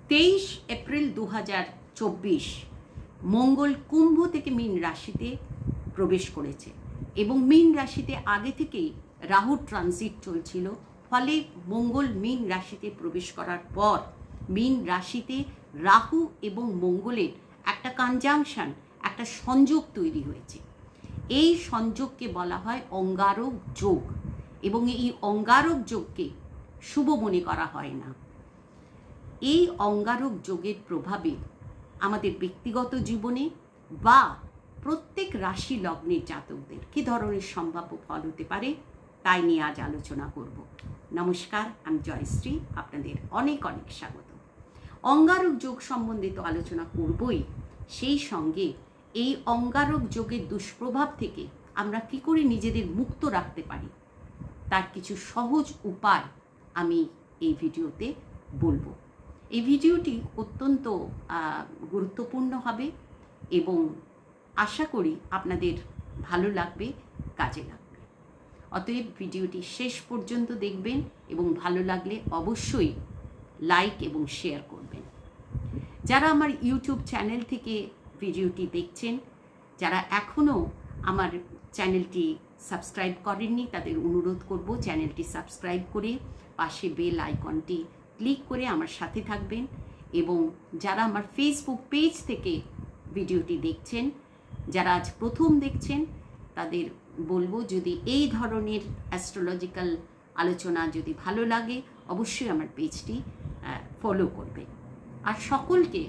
23 April 2024 মঙ্গল কুম্ভ থেকে মীন রাশিতে প্রবেশ করেছে এবং মীন রাশিতে আগে থেকেই রাহুর ট্রানজিট চলছিল। ফলে মঙ্গল মীন রাশিতে প্রবেশ করার পর মীন রাশিতে রাহু এবং মঙ্গলের একটা কনজাংশন, একটা সংযোগ তৈরি হয়েছে। এই সংযোগকে বলা হয় অঙ্গারক যোগ এবং এই অঙ্গারক যোগকে শুভ মনে করা হয় না। এই অঙ্গারক যোগের প্রভাবে আমাদের ব্যক্তিগত জীবনে বা প্রত্যেক রাশি লগ্নের জাতকদের কী ধরনের সম্ভাব্য ফল হতে পারে তাই নিয়ে আজ আলোচনা করব। নমস্কার, আমি জয়শ্রী, আপনাদের অনেক অনেক স্বাগত। অঙ্গারক যোগ সম্বন্ধে তো আলোচনা করবই, সেই সঙ্গে এই অঙ্গারক যোগের দুষ্প্রভাব থেকে আমরা কী করে নিজেদের মুক্ত রাখতে পারি তার কিছু সহজ উপায় আমি এই ভিডিওতে বলবো। এই ভিডিওটি অত্যন্ত গুরুত্বপূর্ণ হবে এবং আশা করি আপনাদের ভালো লাগবে, কাজে লাগবে। অতএব ভিডিওটি শেষ পর্যন্ত দেখবেন এবং ভালো লাগলে অবশ্যই লাইক এবং শেয়ার করবেন। যারা আমার ইউটিউব চ্যানেল থেকে ভিডিওটি দেখছেন, যারা এখনও আমার চ্যানেলটি সাবস্ক্রাইব করেননি, তাদের অনুরোধ করব চ্যানেলটি সাবস্ক্রাইব করে পাশে বেল আইকনটি ক্লিক করে আমার সাথে থাকবেন। এবং যারা আমার ফেসবুক পেজ থেকে ভিডিওটি দেখছেন, যারা আজ প্রথম দেখছেন, তাদের বলবো যদি এই ধরনের অ্যাস্ট্রোলজিক্যাল আলোচনা যদি ভালো লাগে অবশ্যই আমার পেজটি ফলো করবেন। আর সকলকে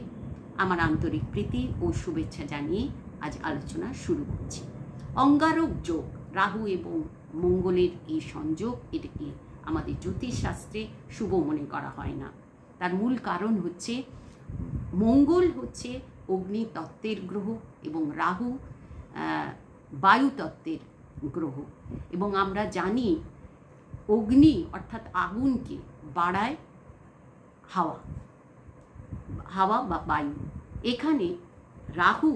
আমার আন্তরিক প্রীতি ও শুভেচ্ছা জানিয়ে আজ আলোচনা শুরু করছি। অঙ্গারক যোগ, রাহু এবং মঙ্গলের এই সংযোগ, এটাকে আমাদের জ্যোতিষশাস্ত্রে শুভ মনে করা হয় না। তার মূল কারণ হচ্ছে মঙ্গল হচ্ছে অগ্নিতত্ত্বের গ্রহ এবং রাহু বায়ুতত্ত্বের গ্রহ। এবং আমরা জানি অগ্নি অর্থাৎ আগুনকে বাড়ায় হাওয়া বা বায়ু। এখানে রাহু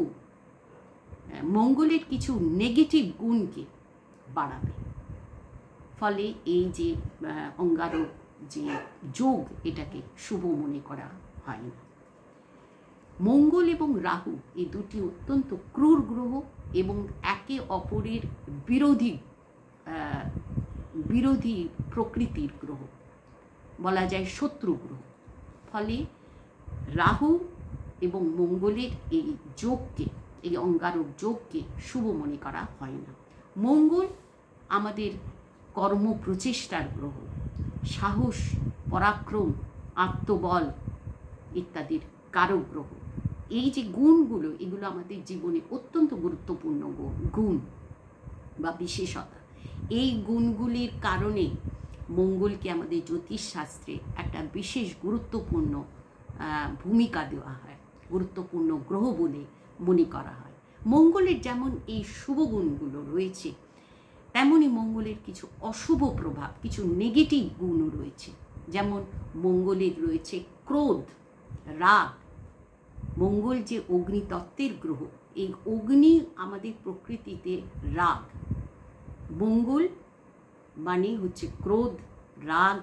মঙ্গলের কিছু নেগেটিভ গুণকে বাড়াবে। ফলে এই যে অঙ্গারক যে যোগ, এটাকে শুভ মনে করা হয় না। মঙ্গল এবং রাহু এই দুটি অত্যন্ত ক্রূর গ্রহ এবং একে অপরের বিরোধী প্রকৃতির গ্রহ, বলা যায় শত্রু গ্রহ। ফলে রাহু এবং মঙ্গলের এই যোগকে, এই অঙ্গারক যোগকে শুভ মনে করা হয় না। মঙ্গল আমাদের কর্ম প্রচেষ্টার গ্রহ, সাহস, পরাক্রম, আত্মবল ইত্যাদির কারক গ্রহ। এই যে গুণগুলো, এগুলো আমাদের জীবনে অত্যন্ত গুরুত্বপূর্ণ গুণ বা বিশেষতা। এই গুণগুলির কারণে মঙ্গলকে আমাদের জ্যোতিষশাস্ত্রে একটা বিশেষ গুরুত্বপূর্ণ ভূমিকা দেওয়া হয়, গুরুত্বপূর্ণ গ্রহ বলে মনে করা হয়। মঙ্গলের যেমন এই শুভ গুণগুলো রয়েছে, তেমনই মঙ্গলের কিছু অশুভ প্রভাব, কিছু নেগেটিভ গুণও রয়েছে। যেমন মঙ্গলের রয়েছে ক্রোধ, রাগ। মঙ্গল যে অগ্নিতত্ত্বের গ্রহ, এই অগ্নি আমাদের প্রকৃতিতে রাগ। মঙ্গল মানে হচ্ছে ক্রোধ, রাগ,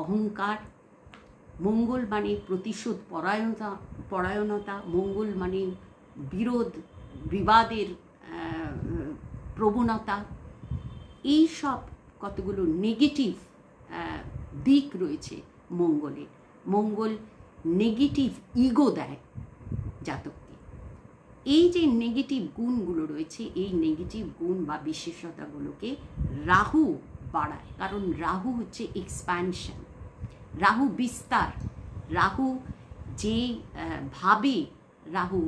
অহংকার। মঙ্গল মানে প্রতিশোধ পরায়ণতা। মঙ্গল মানে বিরোধ, বিবাদের প্রবণতা। এই সব কতগুলো নেগেটিভ দিক রয়েছে মঙ্গলের। মঙ্গল নেগেটিভ ইগো দেয় জাতককে। এই যে নেগেটিভ গুণগুলো রয়েছে, এই নেগেটিভ গুণ বা বিশেষতাগুলোকে রাহু বাড়ায়। কারণ রাহু হচ্ছে এক্সপ্যানশন, রাহু বিস্তার। রাহু যেভাবে রাহু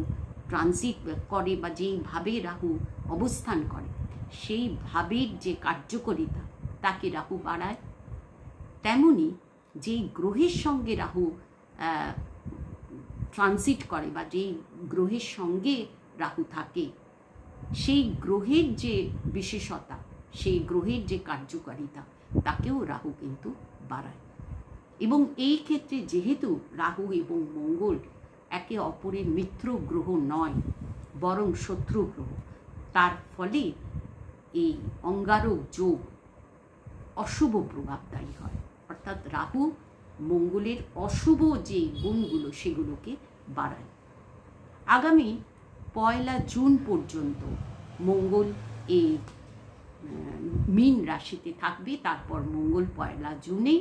ট্রানজিট করে বা যেইভাবে রাহু অবস্থান করে, সেই ভাবের যে কার্যকারিতা তাকে রাহু বাড়ায়। তেমনি যেই গ্রহের সঙ্গে রাহু ট্রানজিট করে বা যেই গ্রহের সঙ্গে রাহু থাকে, সেই গ্রহের যে বিশেষতা, সেই গ্রহের যে কার্যকারিতা, তাকেও রাহু কিন্তু বাড়ায়। এবং এই ক্ষেত্রে যেহেতু রাহু এবং মঙ্গল একে অপরের মিত্র গ্রহ নয়, বরং শত্রু গ্রহ, তার ফলে এই অঙ্গারক যোগ অশুভ প্রভাবদায়ী হয়। অর্থাৎ রাহু মঙ্গলের অশুভ যে গুণগুলো সেগুলোকে বাড়ায়। আগামী 1 জুন পর্যন্ত মঙ্গল এই মীন রাশিতে থাকবে, তারপর মঙ্গল 1 জুনে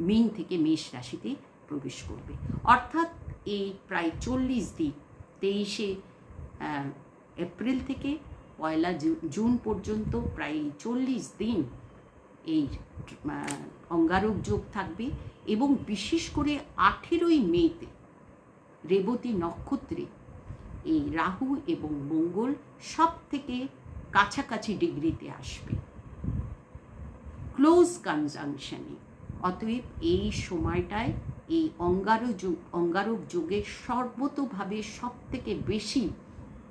মীন থেকে মেষ রাশিতে প্রবেশ করবে। অর্থাৎ এই প্রায় 40 দিন, 23 এপ্রিল থেকে 1 জুন পর্যন্ত প্রায় 40 দিন এই অঙ্গারক যোগ থাকবে। এবং বিশেষ করে 18ই মেতে রেবতী নক্ষত্রে এই রাহু এবং মঙ্গল সব থেকে কাছাকাছি ডিগ্রিতে আসবে, ক্লোজ কনজাংশনে। অতএব এই সময়টায় এই অঙ্গারক যোগের সর্বতোভাবে সব থেকে বেশি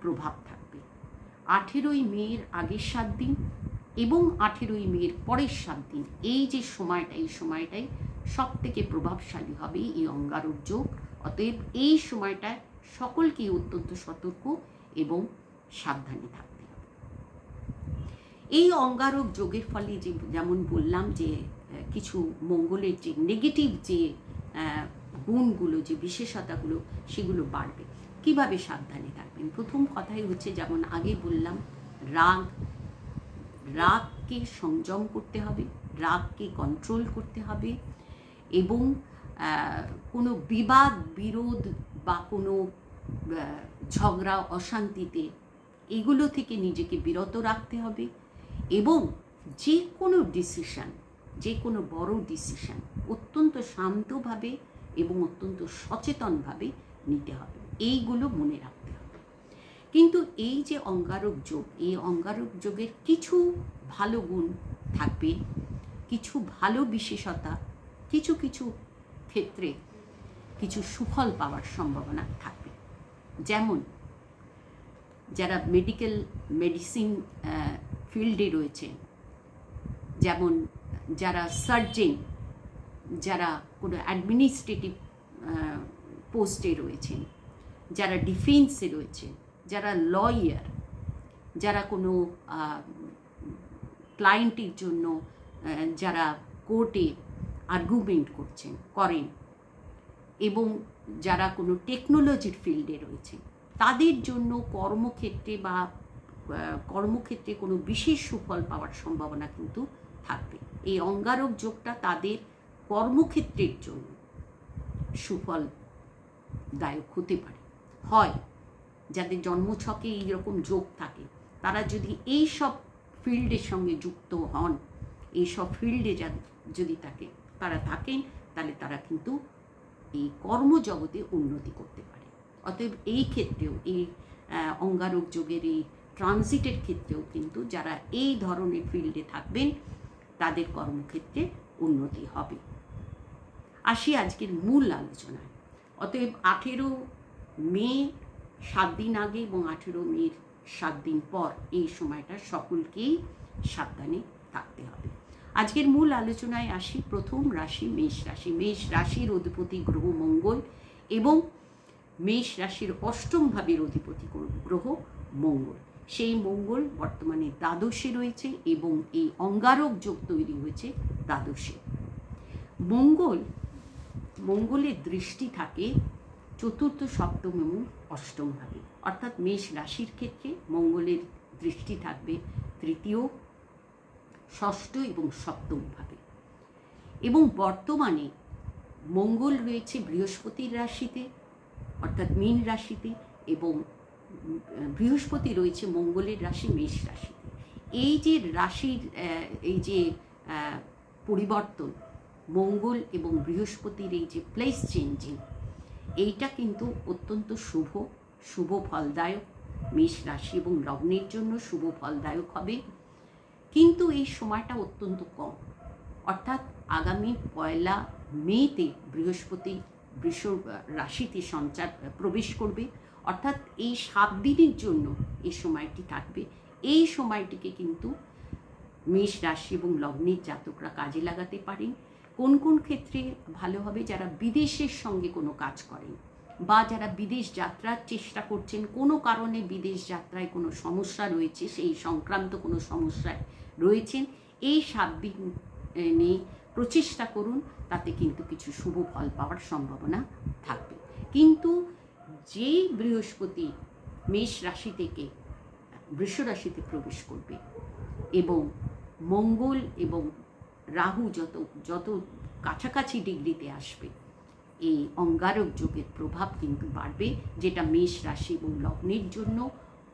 প্রভাব থাকবে। 18ই মের আগের 7 দিন এবং 18ই মের পরের 7 দিন, এই যে সময়টা, এই সময়টাই সব থেকে প্রভাবশালী হবে এই অঙ্গারক যোগ। অতএব এই সময়টায় সকলকেই অত্যন্ত সতর্ক এবং সাবধানে থাকতে হবে। এই অঙ্গারক যোগের ফলে যে যেমন বললাম যে কিছু মঙ্গলের যে নেগেটিভ যে গুণগুলো, যে বিশেষতাগুলো, সেগুলো বাড়বে। কিভাবে সাবধানে থাকবেন? প্রথম কথাই হচ্ছে, যেমন আগে বললাম, রাগকে সংযম করতে হবে, রাগকে কন্ট্রোল করতে হবে এবং কোনো বিবাদ বিরোধ বা কোনো ঝগড়া অশান্তিতে এগুলো থেকে নিজেকে বিরত রাখতে হবে এবং যে কোনো ডিসিশন, যে কোনো বড় ডিসিশন অত্যন্ত শান্তভাবে এবং অত্যন্ত সচেতনভাবে নিতে হবে, এইগুলো মনে রাখতে হবে। কিন্তু এই যে অঙ্গারক যোগ, এই অঙ্গারক যোগের কিছু ভালো গুণ থাকবে, কিছু ভালো বিশেষতা, কিছু কিছু ক্ষেত্রে কিছু সুফল পাওয়ার সম্ভাবনা থাকবে। যেমন যারা মেডিসিন ফিল্ডে রয়েছে, যেমন যারা সার্জন, যারা কোনো অ্যাডমিনিস্ট্রেটিভ পোস্টে রয়েছেন, যারা ডিফেন্সে রয়েছে, যারা লয়ার, যারা কোনো ক্লায়েন্টের জন্য যারা কোর্টে আর্গুমেন্ট করেন এবং যারা কোনো টেকনোলজির ফিল্ডে রয়েছেন, তাদের জন্য কর্মক্ষেত্রে কোনো বিশেষ সুফল পাওয়ার সম্ভাবনা কিন্তু থাকবে। এই অঙ্গারক যোগটা তাদের কর্মক্ষেত্রের জন্য সুফলদায়ক হতে পারে। হয় যাদের জন্মছকে এইরকম যোগ থাকে, তারা যদি এই সব ফিল্ডের সঙ্গে যুক্ত হন, এই সব ফিল্ডে যদি তারা থাকেন, তাহলে তারা কিন্তু এই কর্মজগতে উন্নতি করতে পারে। অতএব এই ক্ষেত্রেও, এই অঙ্গারক যোগের এই ট্রানজিটের ক্ষেত্রেও কিন্তু যারা এই ধরনের ফিল্ডে থাকবেন, তাদের কর্মক্ষেত্রে উন্নতি হবে। আসি আজকের মূল আলোচনায়। অতএব 18 মে 7 দিন আগে এবং 18 মের 7 দিন পর এই সময়টা সকলকেই সাবধানে থাকতে হবে। আজকের মূল আলোচনায় আসি। প্রথম রাশি মেষ রাশি। মেষ রাশির অধিপতি গ্রহ মঙ্গল এবং মেষ রাশির অষ্টম ভাবের অধিপতি গ্রহ মঙ্গল। সেই মঙ্গল বর্তমানে দ্বাদশে রয়েছে এবং এই অঙ্গারক যোগ তৈরি হয়েছে দ্বাদশে। মঙ্গলের দৃষ্টি থাকে চতুর্থ, সপ্তম এবং অষ্টম ভাবে, অর্থাৎ মেষ রাশির ক্ষেত্রে মঙ্গলের দৃষ্টি থাকবে তৃতীয়, ষষ্ঠ এবং সপ্তম ভাবে। এবং বর্তমানে মঙ্গল রয়েছে বৃহস্পতির রাশিতে, অর্থাৎ মীন রাশিতে, এবং বৃহস্পতি রয়েছে মঙ্গলের রাশি মেষ রাশিতে। এই যে রাশির এই যে পরিবর্তন, মঙ্গল এবং বৃহস্পতির এই যে প্লেস চেঞ্জিং, এইটা কিন্তু অত্যন্ত শুভ ফলদায়ক। মেষ রাশি এবং লগ্নের জন্য শুভ ফলদায়ক হবে, কিন্তু এই সময়টা অত্যন্ত কম। অর্থাৎ আগামী 1 মেতে বৃহস্পতি বৃষ রাশিতে প্রবেশ করবে, অর্থাৎ এই 7 দিনের জন্য এই সময়টি থাকবে। এই সময়টিকে কিন্তু মেষ রাশি এবং লগ্নের জাতকরা কাজে লাগাতে পারেন। কোন কোন ক্ষেত্রে ভালো হবে? যারা বিদেশের সঙ্গে কোনো কাজ করেন বা যারা বিদেশ যাত্রার চেষ্টা করছেন, কোনো কারণে বিদেশ যাত্রায় কোনো সমস্যা রয়েছে, সেই সংক্রান্ত কোনো সমস্যায় রয়েছেন, এই 7 দিনে প্রচেষ্টা করুন, তাতে কিন্তু কিছু শুভ ফল পাওয়ার সম্ভাবনা থাকবে। কিন্তু যেই বৃহস্পতি মেষ রাশি থেকে বৃষ রাশিতে প্রবেশ করবে এবং মঙ্গল এবং রাহু যত যত কাছাকাছি ডিগ্রিতে আসবে, এই অঙ্গারক যোগের প্রভাব কিন্তু বাড়বে, যেটা মেষ রাশি এবং লগ্নের জন্য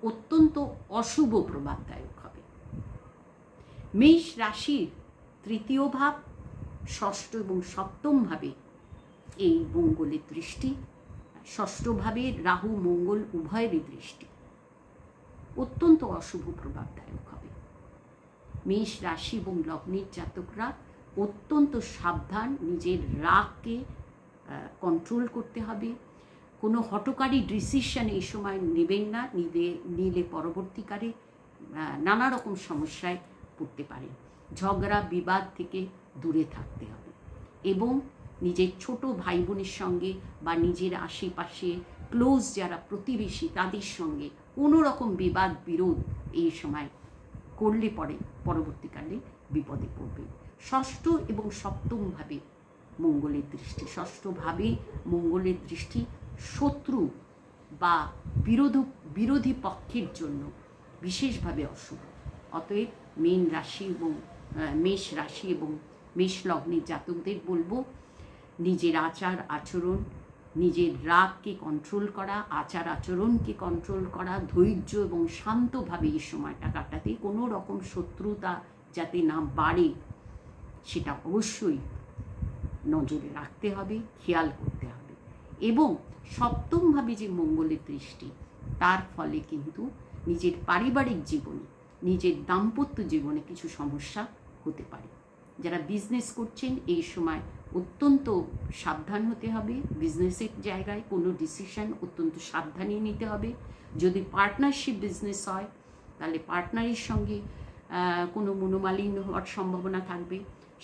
অত্যন্ত অশুভ প্রভাবদায়ক হবে। মেষ রাশির তৃতীয় ভাব, ষষ্ঠ এবং সপ্তম ভাবে এই মঙ্গলের দৃষ্টি, ষষ্ঠ ভাবে রাহু মঙ্গল উভয়েরই দৃষ্টি অত্যন্ত অশুভ প্রভাবদায়ক হবে। মেষ রাশি এবং লগ্নের জাতকরা অত্যন্ত সাবধান, নিজের রাগকে কন্ট্রোল করতে হবে। কোনো হঠকারী ডিসিশন এই সময় নেবেন না, নিলে পরবর্তীকালে নানা রকম সমস্যায় পড়তে পারে। ঝগড়া বিবাদ থেকে দূরে থাকতে হবে এবং নিজের ছোট ভাই বোনের সঙ্গে বা নিজের আশেপাশে ক্লোজ যারা প্রতিবেশী তাদের সঙ্গে কোনো রকম বিবাদ বিরোধ এই সময় করলে পরবর্তীকালে বিপদে পড়বে। ষষ্ঠ এবং সপ্তম ভাবে মঙ্গলের দৃষ্টি, ষষ্ঠভাবে মঙ্গলের দৃষ্টি শত্রু বা বিরোধী পক্ষের জন্য বিশেষভাবে অশুভ। অতএব মেষ রাশি এবং মেষ লগ্নের জাতকদের বলবো, নিজের আচার আচরণ, নিজের রাগকে কন্ট্রোল করা, আচার আচরণকে কন্ট্রোল করা, ধৈর্য এবং শান্তভাবে এই সময়টা কাটাতে, কোনো রকম শত্রুতা যাতে না বাড়ে সেটা অবশ্যই নজরে রাখতে হবে, খেয়াল করতে হবে। এবং সপ্তমভাবে যে মঙ্গলের দৃষ্টি, তার ফলে কিন্তু নিজের পারিবারিক জীবনে, নিজের দাম্পত্য জীবনে কিছু সমস্যা হতে পারে। যারা বিজনেস করছেন এই সময় অত্যন্ত সাবধান হতে হবে। বিজনেসের জায়গায় কোনো ডিসিশন অত্যন্ত সাবধানে নিতে হবে। যদি পার্টনারশিপ বিজনেস হয় তাহলে পার্টনারের সঙ্গে কোনো মনোমালিন্য হওয়ার সম্ভাবনা থাকবে।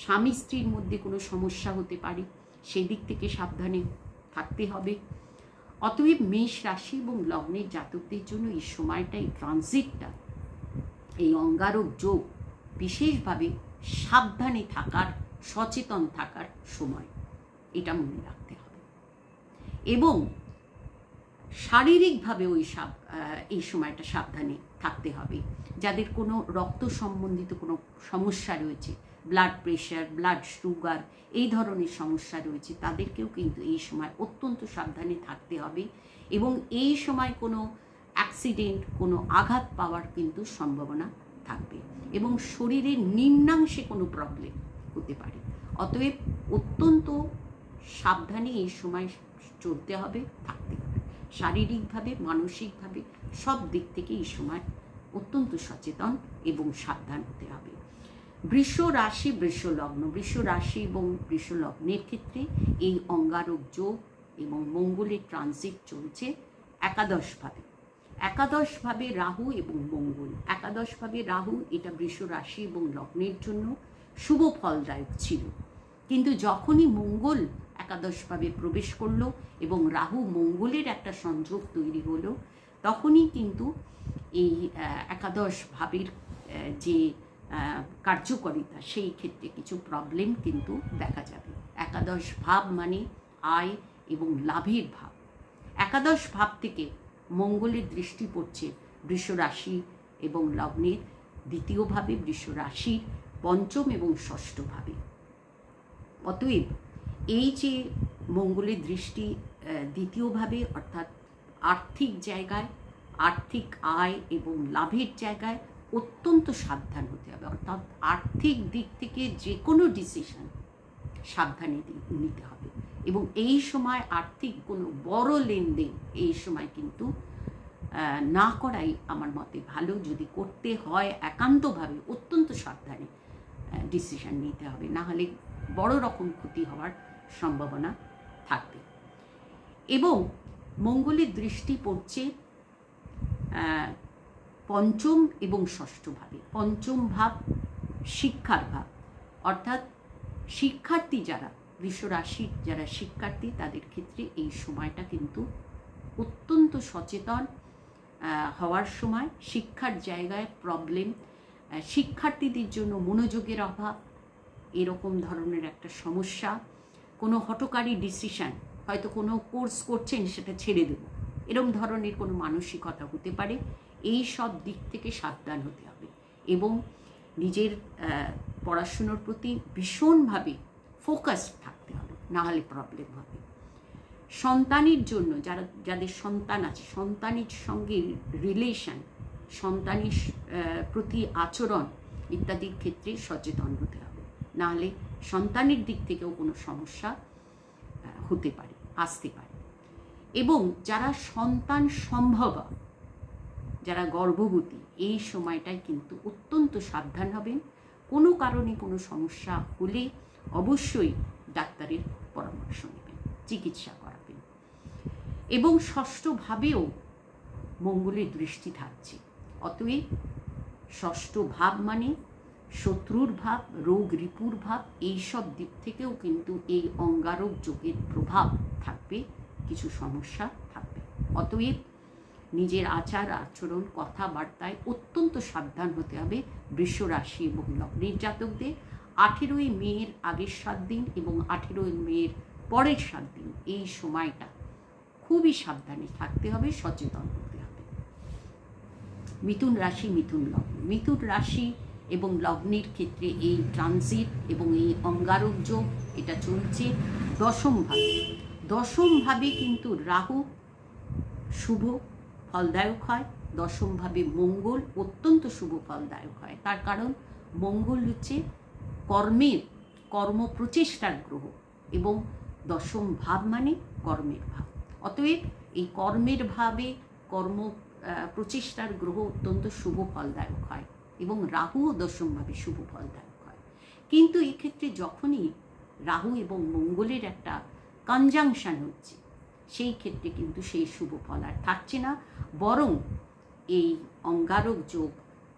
স্বামী স্ত্রীর মধ্যে কোনো সমস্যা হতে পারে, সেদিক থেকে সাবধানে থাকতে হবে। অতএব মেষ রাশি এবং লগ্নের জাতকদের জন্য এই সময়টা, এই ট্রানজিটটা, এই অঙ্গারক যোগ বিশেষভাবে সাবধানে থাকার, সচেতন থাকার সময়, এটা মনে রাখতে হবে। এবং শারীরিকভাবে এই সময়টা সাবধানে থাকতে হবে। যাদের কোনো রক্ত সম্বন্ধিত কোনো সমস্যা রয়েছে, ব্লাড প্রেশার, ব্লাড সুগার, এই ধরনের সমস্যা রয়েছে, তাদেরকেও কিন্তু এই সময় অত্যন্ত সাবধানে থাকতে হবে। এবং এই সময় কোনো অ্যাক্সিডেন্ট, কোনো আঘাত পাওয়ার কিন্তু সম্ভাবনা থাকবে এবং শরীরের নিম্নাংশে কোনো প্রবলেম হতে পারে। অতএব অত্যন্ত সাবধানে এই সময় চলতে হবে, থাকতে হবে। শারীরিকভাবে, মানসিকভাবে সব দিক থেকে এই সময় অত্যন্ত সচেতন এবং সাবধান হতে হবে। বৃষ রাশি, বৃষ লগ্ন, বৃষ রাশি এবং বৃষ লগ্নের ক্ষেত্রে এই অঙ্গারক যোগ এবং মঙ্গলের ট্রানজিট চলছে একাদশভাবে। একাদশভাবে রাহু এবং মঙ্গল, একাদশভাবে রাহু, এটা বৃষ রাশি এবং লগ্নের জন্য শুভ ফলদায়ক ছিল। কিন্তু যখনই মঙ্গল একাদশভাবে প্রবেশ করলো এবং রাহু মঙ্গলের একটা সংযোগ তৈরি হলো, তখনই কিন্তু এই একাদশ ভাবের যে কার্যকারিতা, সেই ক্ষেত্রে কিছু প্রবলেম কিন্তু দেখা যাবে। একাদশ ভাব মানে আয় এবং লাভের ভাব। একাদশ ভাব থেকে মঙ্গলের দৃষ্টি পড়ছে বৃষ রাশি এবং লগ্নের দ্বিতীয়ভাবে, বৃষ রাশির পঞ্চম এবং ষষ্ঠভাবে। অতএব এই যে মঙ্গলের দৃষ্টি দ্বিতীয়ভাবে, অর্থাৎ আর্থিক জায়গায়, আর্থিক আয় এবং লাভের জায়গায় অত্যন্ত সাবধান হতে হবে। অর্থাৎ আর্থিক দিক থেকে যে কোনো ডিসিশন সাবধানে নিতে হবে এবং এই সময় আর্থিক কোনো বড় লেনদেন এই সময় কিন্তু না করাই আমার মতে ভালো। যদি করতে হয় একান্তভাবে অত্যন্ত সাবধানে ডিসিশন নিতে হবে, না হলে বড় রকম ক্ষতি হওয়ার সম্ভাবনা থাকবে। এবং মঙ্গলের দৃষ্টি পড়ছে পঞ্চম এবং ষষ্ঠভাবে। পঞ্চম ভাব শিক্ষার ভাব, অর্থাৎ শিক্ষার্থী যারা, বৃষ রাশির যারা শিক্ষার্থী, তাদের ক্ষেত্রে এই সময়টা কিন্তু অত্যন্ত সচেতন হওয়ার সময়। শিক্ষার জায়গায় প্রবলেম, শিক্ষার্থীদের জন্য মনোযোগের অভাব, এরকম ধরনের একটা সমস্যা, কোনো হঠকারী ডিসিশান, হয়তো কোনো কোর্স করছেন সেটা ছেড়ে দেব, এরকম ধরনের কোনো মানসিকতা হতে পারে। এই সব দিক থেকে সাবধান হতে হবে এবং নিজের পড়াশুনোর প্রতি ভীষণভাবে ফোকাসড থাকতে হবে, নাহলে প্রবলেম হবে। সন্তানের জন্য যাদের সন্তান আছে, সন্তানের সঙ্গে রিলেশন, সন্তানের প্রতি আচরণ ইত্যাদির ক্ষেত্রে সচেতন হতে হবে, নাহলে সন্তানের দিক থেকেও কোনো সমস্যা হতে পারে, আসতে পারে। এবং যারা সন্তান সম্ভবা, যারা গর্ভবতী, এই সময়টায় কিন্তু অত্যন্ত সাবধান হবেন। কোনো কারণে কোনো সমস্যা হলে অবশ্যই ডাক্তারের পরামর্শ নেবেন, চিকিৎসা করাবেন। এবং ষষ্ঠভাবেও মঙ্গলের দৃষ্টি থাকছে, অতএব ষষ্ঠ ভাব মানে শত্রুর ভাব, রোগ রিপুর ভাব, এইসব দিক থেকেও কিন্তু এই অঙ্গারক যোগের প্রভাব থাকবে, কিছু সমস্যা থাকবে। অতএব নিজের আচার আচরণ কথাবার্তায় অত্যন্ত সাবধান হতে হবে বৃষ রাশি এবং লগ্নের জাতকদের। 18ই মের আগের 7 দিন এবং 18ই মের পরের 7 দিন, এই সময়টা খুবই সাবধানে থাকতে হবে, সচেতন হতে হবে। মিথুন রাশি, মিথুন লগ্ন। মিথুন রাশি এবং লগ্নের ক্ষেত্রে এই ট্রানজিট এবং এই অঙ্গারক যোগ এটা চলছে দশমভাবে। দশমভাবে কিন্তু রাহু শুভ ফলদায়ক হয়, দশমভাবে মঙ্গল অত্যন্ত শুভ ফলদায়ক হয়। তার কারণ মঙ্গল হচ্ছে কর্ম প্রচেষ্টার গ্রহ এবং দশম ভাব মানে কর্মের ভাব। অতএব এই কর্মের ভাবে কর্ম প্রচেষ্টার গ্রহ অত্যন্ত শুভ ফলদায়ক হয় এবং রাহুও দশমভাবে শুভ ফলদায়ক হয়। কিন্তু এক্ষেত্রে যখনই রাহু এবং মঙ্গলের একটা কনজাংশন হচ্ছে, সেই ক্ষেত্রে কিন্তু সেই শুভ ফল আর থাকছে না, বরং এই অঙ্গারক যোগ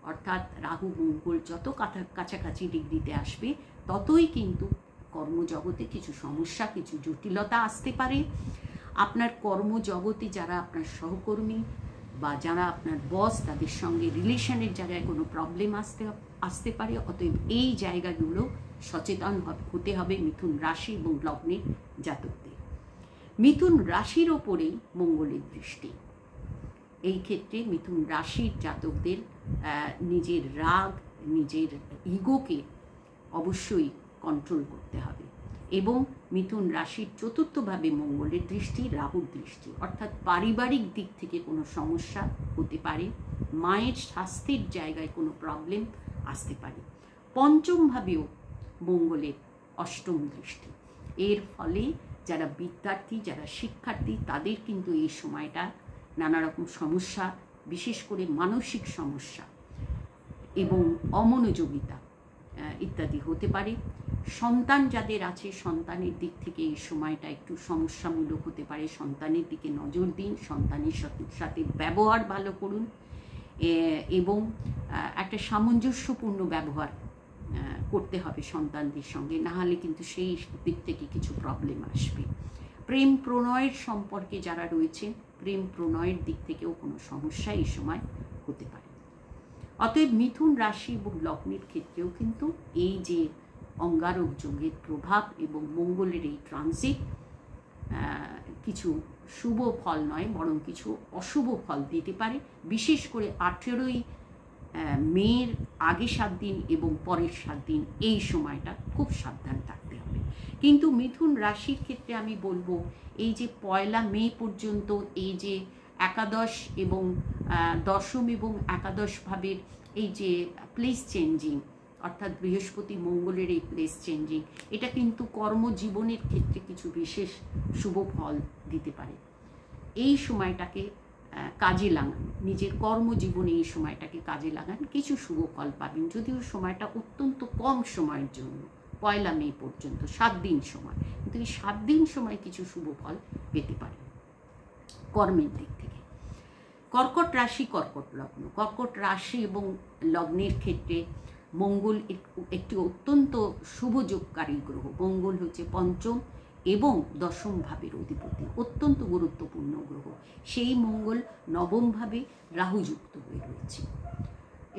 অর্থাৎ রাহু মঙ্গল যত কাছাকাছি ডিগ্রিতে আসবে, ততই কিন্তু কর্মজগতে কিছু সমস্যা, কিছু জটিলতা আসতে পারে। আপনার কর্মজগতে যারা আপনার সহকর্মী বা যারা আপনার বস, তাদের সঙ্গে রিলেশনের জায়গায় কোনো প্রবলেম আসতে পারে। অতএব এই জায়গাগুলো সচেতন হতে হবে মিথুন রাশি এবং লগ্নের জাতকদের। মিথুন রাশির ওপরেই মঙ্গলের দৃষ্টি। এই ক্ষেত্রে মিথুন রাশির জাতকদের নিজের রাগ, নিজের ইগোকে অবশ্যই কন্ট্রোল করতে হবে। এবং মিথুন রাশির চতুর্থভাবে মঙ্গলের দৃষ্টি, রাহুর দৃষ্টি, অর্থাৎ পারিবারিক দিক থেকে কোনো সমস্যা হতে পারে, মায়ের স্বাস্থ্যের জায়গায় কোনো প্রবলেম আসতে পারে। পঞ্চমভাবেও মঙ্গলের অষ্টম দৃষ্টি। এর ফলে যারা বিদ্যার্থী, যারা শিক্ষার্থী, তাদের কিন্তু এই সময়টা নানা রকম সমস্যা, বিশেষ করে মানসিক সমস্যা এবং অমনোযোগিতা ইত্যাদি হতে পারে। সন্তান যাদের আছে, সন্তানের দিক থেকে এই সময়টা একটু সমস্যামূলক হতে পারে। সন্তানের দিকে নজর দিন, সন্তানের সাথে ব্যবহার ভালো করুন এবং একটা সামঞ্জস্যপূর্ণ ব্যবহার করতে হবে সন্তানদের সঙ্গে, নাহলে কিন্তু সেই দিক থেকে কিছু প্রবলেম আসবে। প্রেম প্রণয়ের সম্পর্কে যারা রয়েছেন, প্রেম প্রণয়ের দিক থেকেও কোনো সমস্যা এই সময় হতে পারে। অতএব মিথুন রাশি এবং লগ্নের ক্ষেত্রেও কিন্তু এই যে অঙ্গারক যোগের প্রভাব এবং মঙ্গলের এই ট্রানজিট কিছু শুভ ফল নয়, বরং কিছু অশুভ ফল দিতে পারে। বিশেষ করে 18ই মের আগে 7 দিন এবং পরের 7 দিন, এই সময়টা খুব সাবধান থাকতে হবে। কিন্তু মিথুন রাশির ক্ষেত্রে আমি বলবো, এই যে 1 মে পর্যন্ত এই যে একাদশ এবং দশম এবং একাদশ ভাবের এই যে প্লেস চেঞ্জিং, অর্থাৎ বৃহস্পতি মঙ্গলের এই প্লেস চেঞ্জিং, এটা কিন্তু কর্মজীবনের ক্ষেত্রে কিছু বিশেষ শুভ ফল দিতে পারে। এই সময়টাকে কাজে লাগান, নিজের কর্মজীবনে এই সময়টাকে কাজে লাগান, কিছু শুভ ফল পাবেন। যদিও সময়টা অত্যন্ত কম সময়ের জন্য, 1 মে পর্যন্ত 7 দিন সময়, কিন্তু এই 7 দিন সময় কিছু শুভ ফল পেতে পারেন কর্মের দিক থেকে। কর্কট রাশি, কর্কট লগ্ন। কর্কট রাশি এবং লগ্নের ক্ষেত্রে মঙ্গল একটি অত্যন্ত শুভযোগকারী গ্রহ। মঙ্গল হচ্ছে পঞ্চম এবং দশম ভাবের অধিপতি, অত্যন্ত গুরুত্বপূর্ণ গ্রহ। সেই মঙ্গল নবম ভাবে রাহুযুক্ত হয়ে রয়েছে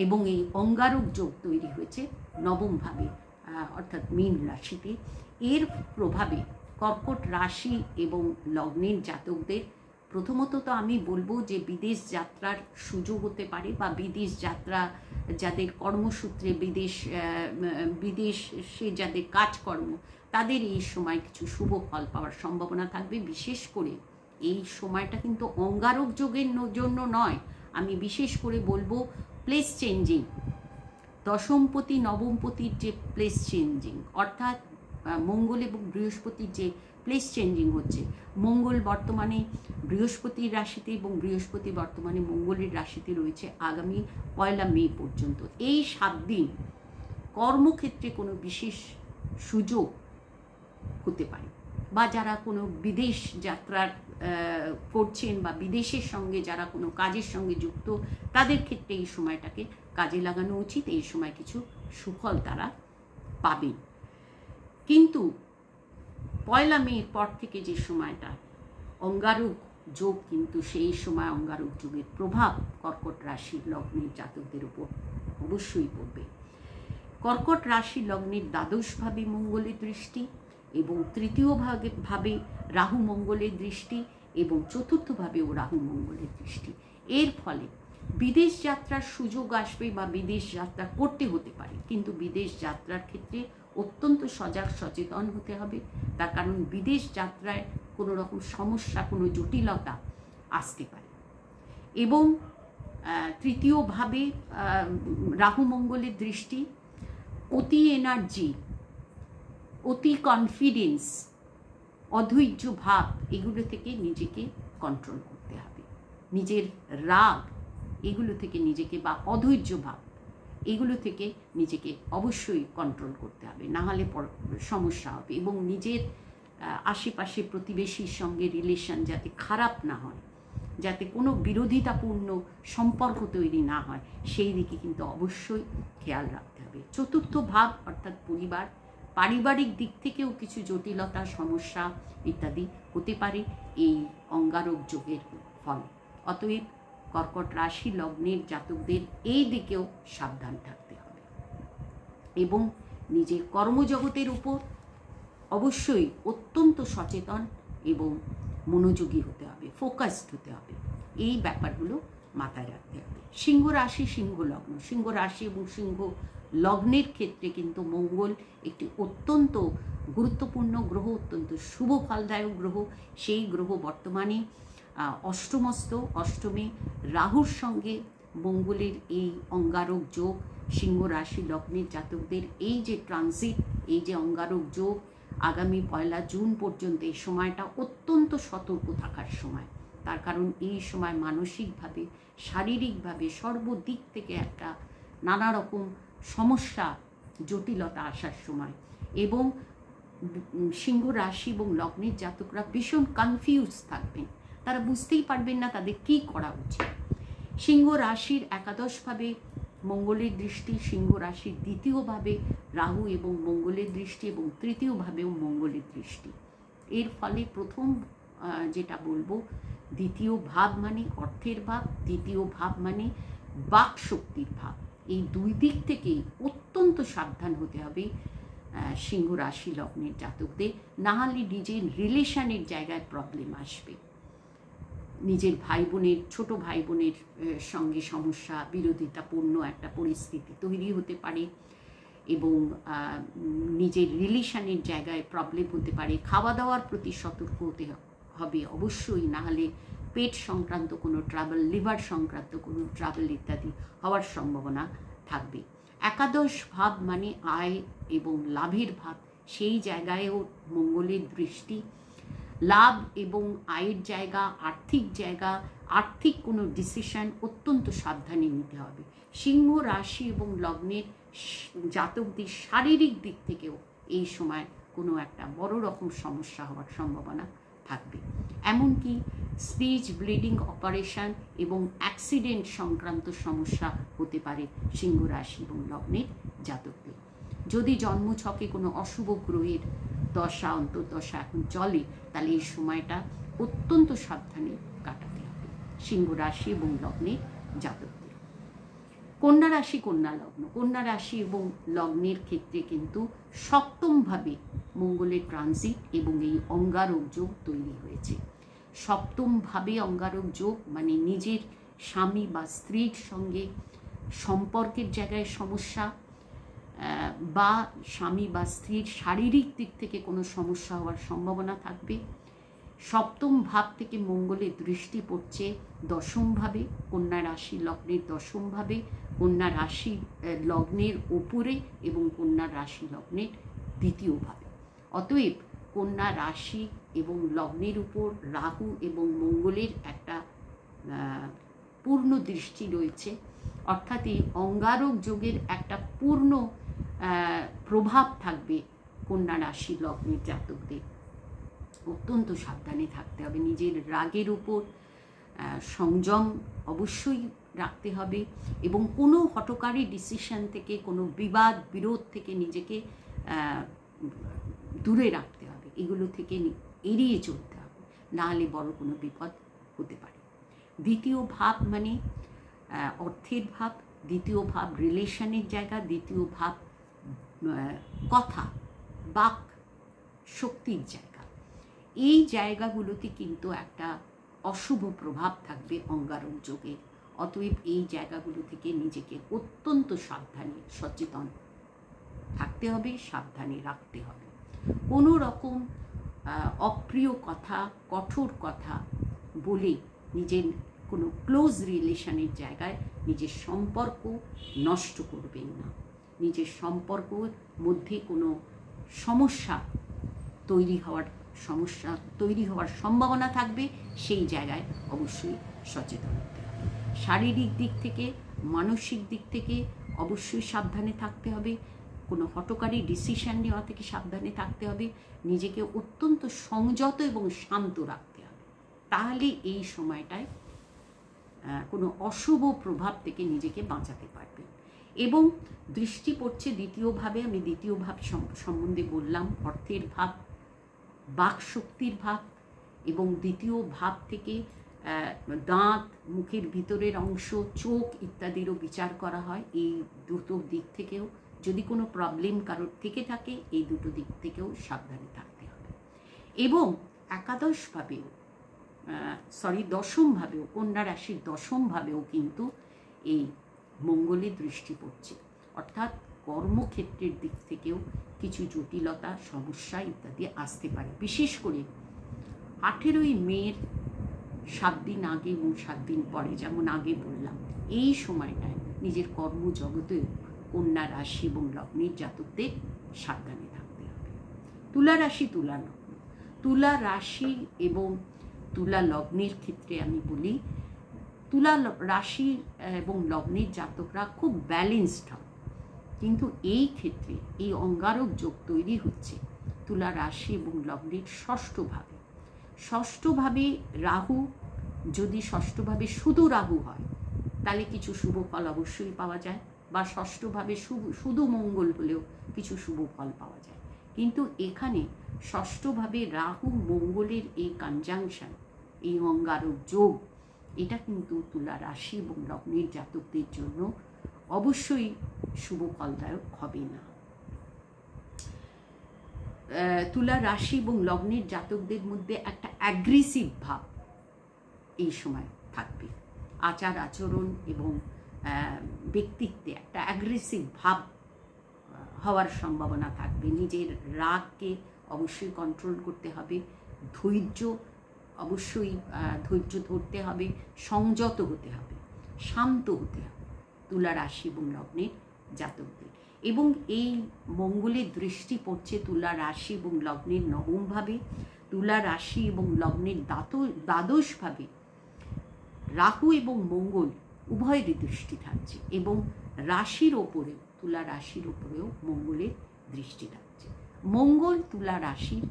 এবং এই অঙ্গারক যোগ তৈরি হয়েছে নবম ভাবে অর্থাৎ মীন রাশিতে। এর প্রভাবে কর্কট রাশি এবং লগ্নের জাতকদের প্রথমত তো আমি বলবো যে বিদেশ যাত্রার সুযোগ হতে পারে, বা বিদেশ যাত্রা যাদের কর্মসূত্রে বিদেশে যাদের কাজকর্ম, তাদের এই সময় কিছু শুভ ফল পাওয়ার সম্ভাবনা থাকবে। বিশেষ করে এই সময়টা কিন্তু অঙ্গারক যোগের জন্য নয়, আমি বিশেষ করে বলবো প্লেস চেঞ্জিং, দশমপতি নবমপতির যে প্লেস চেঞ্জিং, অর্থাৎ মঙ্গল এবং বৃহস্পতির যে প্লেস চেঞ্জিং হচ্ছে, মঙ্গল বর্তমানে বৃহস্পতির রাশিতে এবং বৃহস্পতি বর্তমানে মঙ্গলের রাশিতে রয়েছে আগামী 1 মে পর্যন্ত। এই 7 দিন কর্মক্ষেত্রে কোনো বিশেষ সুযোগ হতে পারে, বা যারা কোনো বিদেশ যাত্রার করছেন বা বিদেশের সঙ্গে যারা কোনো কাজের সঙ্গে যুক্ত, তাদের ক্ষেত্রে এই সময়টাকে কাজে লাগানো উচিত। এই সময় কিছু সুফল তারা পাবেন। কিন্তু 1 মের পর থেকে যে সময়টা অঙ্গারক যোগ, কিন্তু সেই সময় অঙ্গারক যোগের প্রভাব কর্কট রাশির লগ্নের জাতকদের উপর অবশ্যই পড়বে। কর্কট রাশি লগ্নের দ্বাদশভাবে মঙ্গলের দৃষ্টি, এবং তৃতীয় ভাবে রাহু মঙ্গলের দৃষ্টি, এবং চতুর্থভাবেও রাহু মঙ্গলের দৃষ্টি। এর ফলে বিদেশ যাত্রার সুযোগ আসবে বা বিদেশ যাত্রা করতে হতে পারে, কিন্তু বিদেশ যাত্রার ক্ষেত্রে অত্যন্ত সজাগ সচেতন হতে হবে। তার কারণ বিদেশ যাত্রায় কোনো রকম সমস্যা, কোনো জটিলতা আসতে পারে। এবং তৃতীয়ভাবে রাহু মঙ্গলের দৃষ্টি, অতি এনার্জি, অতি কনফিডেন্স, অধৈর্য ভাব, এগুলো থেকে নিজেকে কন্ট্রোল করতে হবে। নিজের রাগ এগুলো থেকে নিজেকে, বা অধৈর্য ভাব এগুলো থেকে নিজেকে অবশ্যই কন্ট্রোল করতে হবে, না হলে সমস্যা হবে। এবং নিজের আশেপাশে প্রতিবেশীর সঙ্গে রিলেশন যাতে খারাপ না হয়, যাতে কোনো বিরোধিতাপূর্ণ সম্পর্ক তৈরি না হয়, সেই দিকে কিন্তু অবশ্যই খেয়াল রাখতে হবে। চতুর্থ ভাব অর্থাৎ পরিবার, পারিবারিক দিক থেকেও কিছু জটিলতা, সমস্যা ইত্যাদি হতে পারে এই অঙ্গারক যোগের ফলে। অতএব কর্কট রাশি লগ্নের জাতকদের এই দিকেও সাবধান থাকতে হবে, এবং নিজের কর্মজগতের উপর অবশ্যই অত্যন্ত সচেতন এবং মনোযোগী হতে হবে, ফোকাসড হতে হবে। এই ব্যাপারগুলো মাথায় রাখতে হবে। সিংহ রাশি, সিংহ লগ্ন, সিংহ রাশি এবং সিংহ লগ্নের ক্ষেত্রে কিন্তু মঙ্গল একটি অত্যন্ত গুরুত্বপূর্ণ গ্রহ, অত্যন্ত শুভ ফলদায়ক গ্রহ। সেই গ্রহ বর্তমানে অষ্টমে রাহুর সঙ্গে মঙ্গলের এই অঙ্গারক যোগ, সিংহ রাশি লগ্নের জাতকদের এই যে ট্রানজিট, এই যে অঙ্গারক যোগ আগামী 1 জুন পর্যন্ত, এই সময়টা অত্যন্ত সতর্ক থাকার সময়। তার কারণ এই সময় মানসিকভাবে, শারীরিকভাবে, সর্বদিক থেকে একটা নানা রকম সমস্যা, জটিলতা আসার সময়। এবং সিংহ রাশি এবং লগ্নের জাতকরা ভীষণ কনফিউজ থাকবেন, তারা বুঝতেই পারবেন না তাদের কী করা উচিত। সিংহ রাশির একাদশভাবে মঙ্গলের দৃষ্টি, সিংহ রাশির দ্বিতীয়ভাবে রাহু এবং মঙ্গলের দৃষ্টি, এবং তৃতীয়ভাবেও মঙ্গলের দৃষ্টি। এর ফলে প্রথম যেটা বলবো, দ্বিতীয় ভাব মানে অর্থের ভাব, দ্বিতীয় ভাব মানে বাক শক্তির ভাব। এই দুই দিক থেকেই অত্যন্ত সাবধান হতে হবে সিংহ রাশি লগ্নের জাতকদের, না হলে নিজের রিলেশনের জায়গায় প্রবলেম আসবে। নিজের ভাই বোনের, ছোট ভাই বোনের সঙ্গে সমস্যা, বিরোধিতাপূর্ণ একটা পরিস্থিতি তৈরি হতে পারে, এবং নিজের রিলেশনের জায়গায় প্রবলেম হতে পারে। খাওয়া দাওয়ার প্রতি সতর্ক হতে হবে অবশ্যই, না হলে পেট সংক্রান্ত কোনো ট্রাবল, লিভার সংক্রান্ত কোনো ট্রাবল ইত্যাদি হওয়ার সম্ভাবনা থাকবে। একাদশ ভাব মানে আয় এবং লাভের ভাব, সেই জায়গায়ও মঙ্গলের দৃষ্টি। লাভ এবং আয়ের জায়গা, আর্থিক জায়গা, আর্থিক কোনো ডিসিশন অত্যন্ত সাবধানে নিতে হবে। সিংহ রাশি এবং লগ্নের জাতকদের শারীরিক দিক থেকেও এই সময় কোনো একটা বড় রকম সমস্যা হওয়ার সম্ভাবনা থাকবে। এমনকি স্পিচ, ব্লিডিং অপারেশন এবং অ্যাক্সিডেন্ট সংক্রান্ত সমস্যা হতে পারে সিংহ রাশি এবং লগ্নের জাতকদের। যদি জন্মছকে কোনো অশুভ গ্রহের দশা, অন্তর্দশা এখন চলে, তাহলে এই সময়টা অত্যন্ত সাবধানে কাটাতে হবে সিংহ রাশি এবং লগ্নের জাতকদের। কন্যা রাশি, কন্যা লগ্ন, কন্যা রাশি এবং লগ্নের ক্ষেত্রে কিন্তু সপ্তমভাবে মঙ্গলের ট্রানজিট এবং এই অঙ্গারক যোগ তৈরি হয়েছে। সপ্তমভাবে অঙ্গারক যোগ মানে নিজের স্বামী বা স্ত্রীর সঙ্গে সম্পর্কের জায়গায় সমস্যা, বা স্বামী বা স্ত্রীর শারীরিক দিক থেকে কোনো সমস্যা হওয়ার সম্ভাবনা থাকবে। সপ্তম ভাব থেকে মঙ্গলের দৃষ্টি পড়ছে দশমভাবে, কন্যা রাশি লগ্নের দশমভাবে, কন্যা রাশি লগ্নের ওপরে এবং কন্যা রাশি লগ্নের দ্বিতীয়ভাবে। অতএব কন্যা রাশি এবং লগ্নের উপর রাহু এবং মঙ্গলের একটা পূর্ণ দৃষ্টি রয়েছে, অর্থাৎ এই অঙ্গারক যোগের একটা পূর্ণ প্রভাব থাকবে কন্যা রাশি লগ্নের জাতকদের। অত্যন্ত সাবধানে থাকতে হবে, নিজের রাগের উপর সংযম অবশ্যই রাখতে হবে এবং কোনো হঠকারী ডিসিশন থেকে, কোনো বিবাদ বিরোধ থেকে নিজেকে দূরে রাখতে হবে, এগুলো থেকে এড়িয়ে চলতে হবে, নাহলে বড় কোনো বিপদ হতে পারে। দ্বিতীয় ভাব মানে অর্থের ভাব, দ্বিতীয় ভাব রিলেশনের জায়গা, দ্বিতীয় ভাব কথা বাক শক্তির জায়গা। এই জায়গাগুলোতে কিন্তু একটা অশুভ প্রভাব থাকবে অঙ্গারক যোগের। অতএব এই জায়গাগুলো থেকে নিজেকে অত্যন্ত সাবধানে সচেতন থাকতে হবে, সাবধানে রাখতে হবে। কোনো রকম অপ্রিয় কথা, কঠোর কথা বলে নিজের কোনো ক্লোজ রিলেশনের জায়গায় নিজের সম্পর্ক নষ্ট করবেন না। নিজের সম্পর্কের মধ্যে কোনো সমস্যা তৈরি হওয়ার সম্ভাবনা থাকবে, সেই জায়গায় অবশ্যই সচেতন হতে হবে। শারীরিক দিক থেকে, মানসিক দিক থেকে অবশ্যই সাবধানে থাকতে হবে, কোনো হঠকারী ডিসিশন নেওয়া থেকে সাবধানে থাকতে হবে, নিজেকে অত্যন্ত সংযত এবং শান্ত রাখতে হবে। তাহলে এই সময়টায় কোনো অশুভ প্রভাব থেকে নিজেকে বাঁচাতে পারবেন। এবং দৃষ্টি পড়ছে দ্বিতীয়ভাবে, আমি দ্বিতীয় ভাব সম্বন্ধে বললাম, অর্থের ভাব, বাক শক্তির ভাব, এবং দ্বিতীয় ভাব থেকে দাঁত, মুখের ভিতরের অংশ, চোখ ইত্যাদিরও বিচার করা হয়। এই দুটো দিক থেকেও যদি কোনো প্রবলেম কারোর থেকে থাকে, এই দুটো দিক থেকেও সাবধানে থাকতে হবে। এবং দশমভাবেও, কন্যা রাশির দশমভাবেও কিন্তু এই মঙ্গলের দৃষ্টি পড়ছে, অর্থাৎ কর্মক্ষেত্রের দিক থেকেও কিছু জটিলতা, সমস্যা ইত্যাদি আসতে পারে। বিশেষ করে 18ই মের 7 দিন আগে এবং 7 দিন পরে, যেমন আগে বললাম, এই সময়টায় নিজের কর্মজগতে কন্যা রাশি এবং লগ্নের জাতকদের সাবধানে থাকতে হবে। তুলা রাশি, তুলা লগ্ন, তুলা রাশি এবং তুলা লগ্নের ক্ষেত্রে আমি বলি, তুলা রাশি এবং লগ্নের জাতকরা খুব ব্যালেন্সড হয়, কিন্তু এই ক্ষেত্রে এই অঙ্গারক যোগ তৈরি হচ্ছে তুলা রাশি এবং লগ্নের ষষ্ঠভাবে। ষষ্ঠভাবে রাহু, যদি ষষ্ঠভাবে শুধু রাহু হয় তাহলে কিছু শুভ ফল অবশ্যই পাওয়া যায়, বা ষষ্ঠভাবে শুধু মঙ্গল হলেও কিছু শুভ ফল পাওয়া যায়। কিন্তু এখানে ষষ্ঠভাবে রাহু মঙ্গলের এই কনজাংশন, এই অঙ্গারক যোগ, এটা কিন্তু তুলা রাশি এবং লগ্নের জাতকদের জন্য অবশ্যই শুভ ফলদায়ক হবে না। তুলা রাশি এবং লগ্নের জাতকদের মধ্যে একটা অ্যাগ্রেসিভ ভাব এই সময় থাকবে, আচার আচরণ এবং ব্যক্তিত্বে একটা অ্যাগ্রেসিভ ভাব হওয়ার সম্ভাবনা থাকবে। নিজের রাগকে অবশ্যই কন্ট্রোল করতে হবে, অবশ্যই ধৈর্য ধরতে হবে, সংযত হতে হবে, শান্ত হতে হবে তুলা রাশি এবং লগ্নের জাতকদের। এবং এই মঙ্গলের দৃষ্টি পড়ছে তুলা রাশি এবং লগ্নের নবমভাবে, তুলা রাশি এবং লগ্নের দ্বাদশভাবে রাহু এবং মঙ্গল উভয়েরই দৃষ্টি থাকছে, এবং রাশির ওপরেও, তুলা রাশির ওপরেও মঙ্গলের দৃষ্টি থাকছে। মঙ্গল তুলা রাশির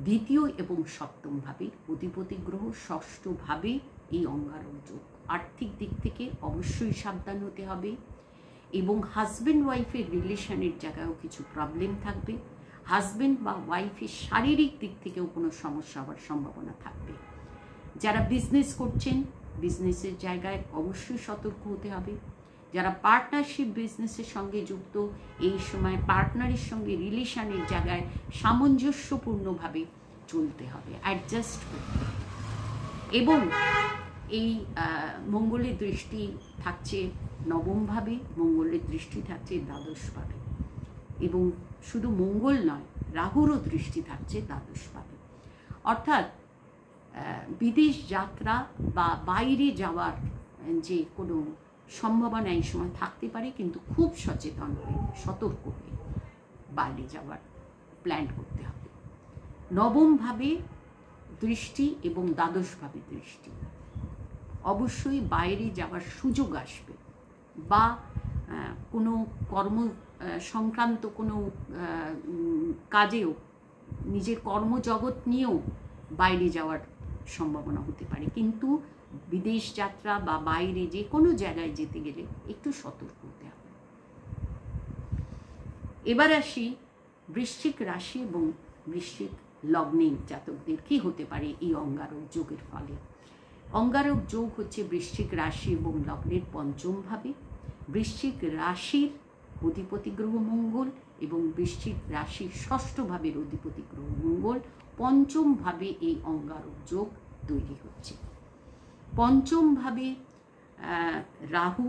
দ্বিতীয় এবং সপ্তমভাবে অধিপতি গ্রহ, ষষ্ঠভাবে এই অঙ্গারক যোগ। আর্থিক দিক থেকে অবশ্যই সাবধান হতে হবে, এবং হাজব্যান্ড ওয়াইফের রিলেশনের জায়গায়ও কিছু প্রবলেম থাকবে। হাজব্যান্ড বা ওয়াইফের শারীরিক দিক থেকেও কোনো সমস্যা হওয়ার সম্ভাবনা থাকবে। যারা বিজনেস করছেন, বিজনেসের জায়গায় অবশ্যই সতর্ক হতে হবে। যারা পার্টনারশিপ বিজনেসের সঙ্গে যুক্ত, এই সময় পার্টনারের সঙ্গে রিলেশনের জায়গায় সামঞ্জস্যপূর্ণভাবে চলতে হবে, অ্যাডজাস্ট করতে হবে। এবং এই মঙ্গলের দৃষ্টি থাকছে নবমভাবে, মঙ্গলের দৃষ্টি থাকছে দ্বাদশভাবে, এবং শুধু মঙ্গল নয়, রাহুরও দৃষ্টি থাকছে দ্বাদশভাবে। অর্থাৎ বিদেশ যাত্রা বা বাইরে যাওয়ার যে কোনো সম্ভাবনা এই সময় থাকতে পারে, কিন্তু খুব সচেতন হয়ে, সতর্ক হয়ে বাইরে যাওয়ার প্ল্যান করতে হবে। নবমভাবে দৃষ্টি এবং দ্বাদশভাবে দৃষ্টি, অবশ্যই বাইরে যাওয়ার সুযোগ আসবে, বা কোনো কর্ম সংক্রান্ত কোনো কাজেও, নিজের কর্মজগৎ নিয়েও বাইরে যাওয়ার সম্ভাবনা হতে পারে। কিন্তু বিদেশ যাত্রা বা বাইরে যে কোনো জায়গায় যেতে গেলে একটু সতর্ক হতে হবে। এবার আসি বৃশ্চিক রাশি এবং বৃশ্চিক লগ্নের জাতকদের কী হতে পারে এই অঙ্গারক যোগের ফলে। অঙ্গারক যোগ হচ্ছে বৃশ্চিক রাশি এবং লগ্নের পঞ্চমভাবে। বৃশ্চিক রাশির অধিপতি গ্রহ মঙ্গল এবং বৃশ্চিক রাশির ষষ্ঠভাবের অধিপতি গ্রহ মঙ্গল পঞ্চমভাবে এই অঙ্গারক যোগ তৈরি হচ্ছে। পঞ্চমভাবে রাহু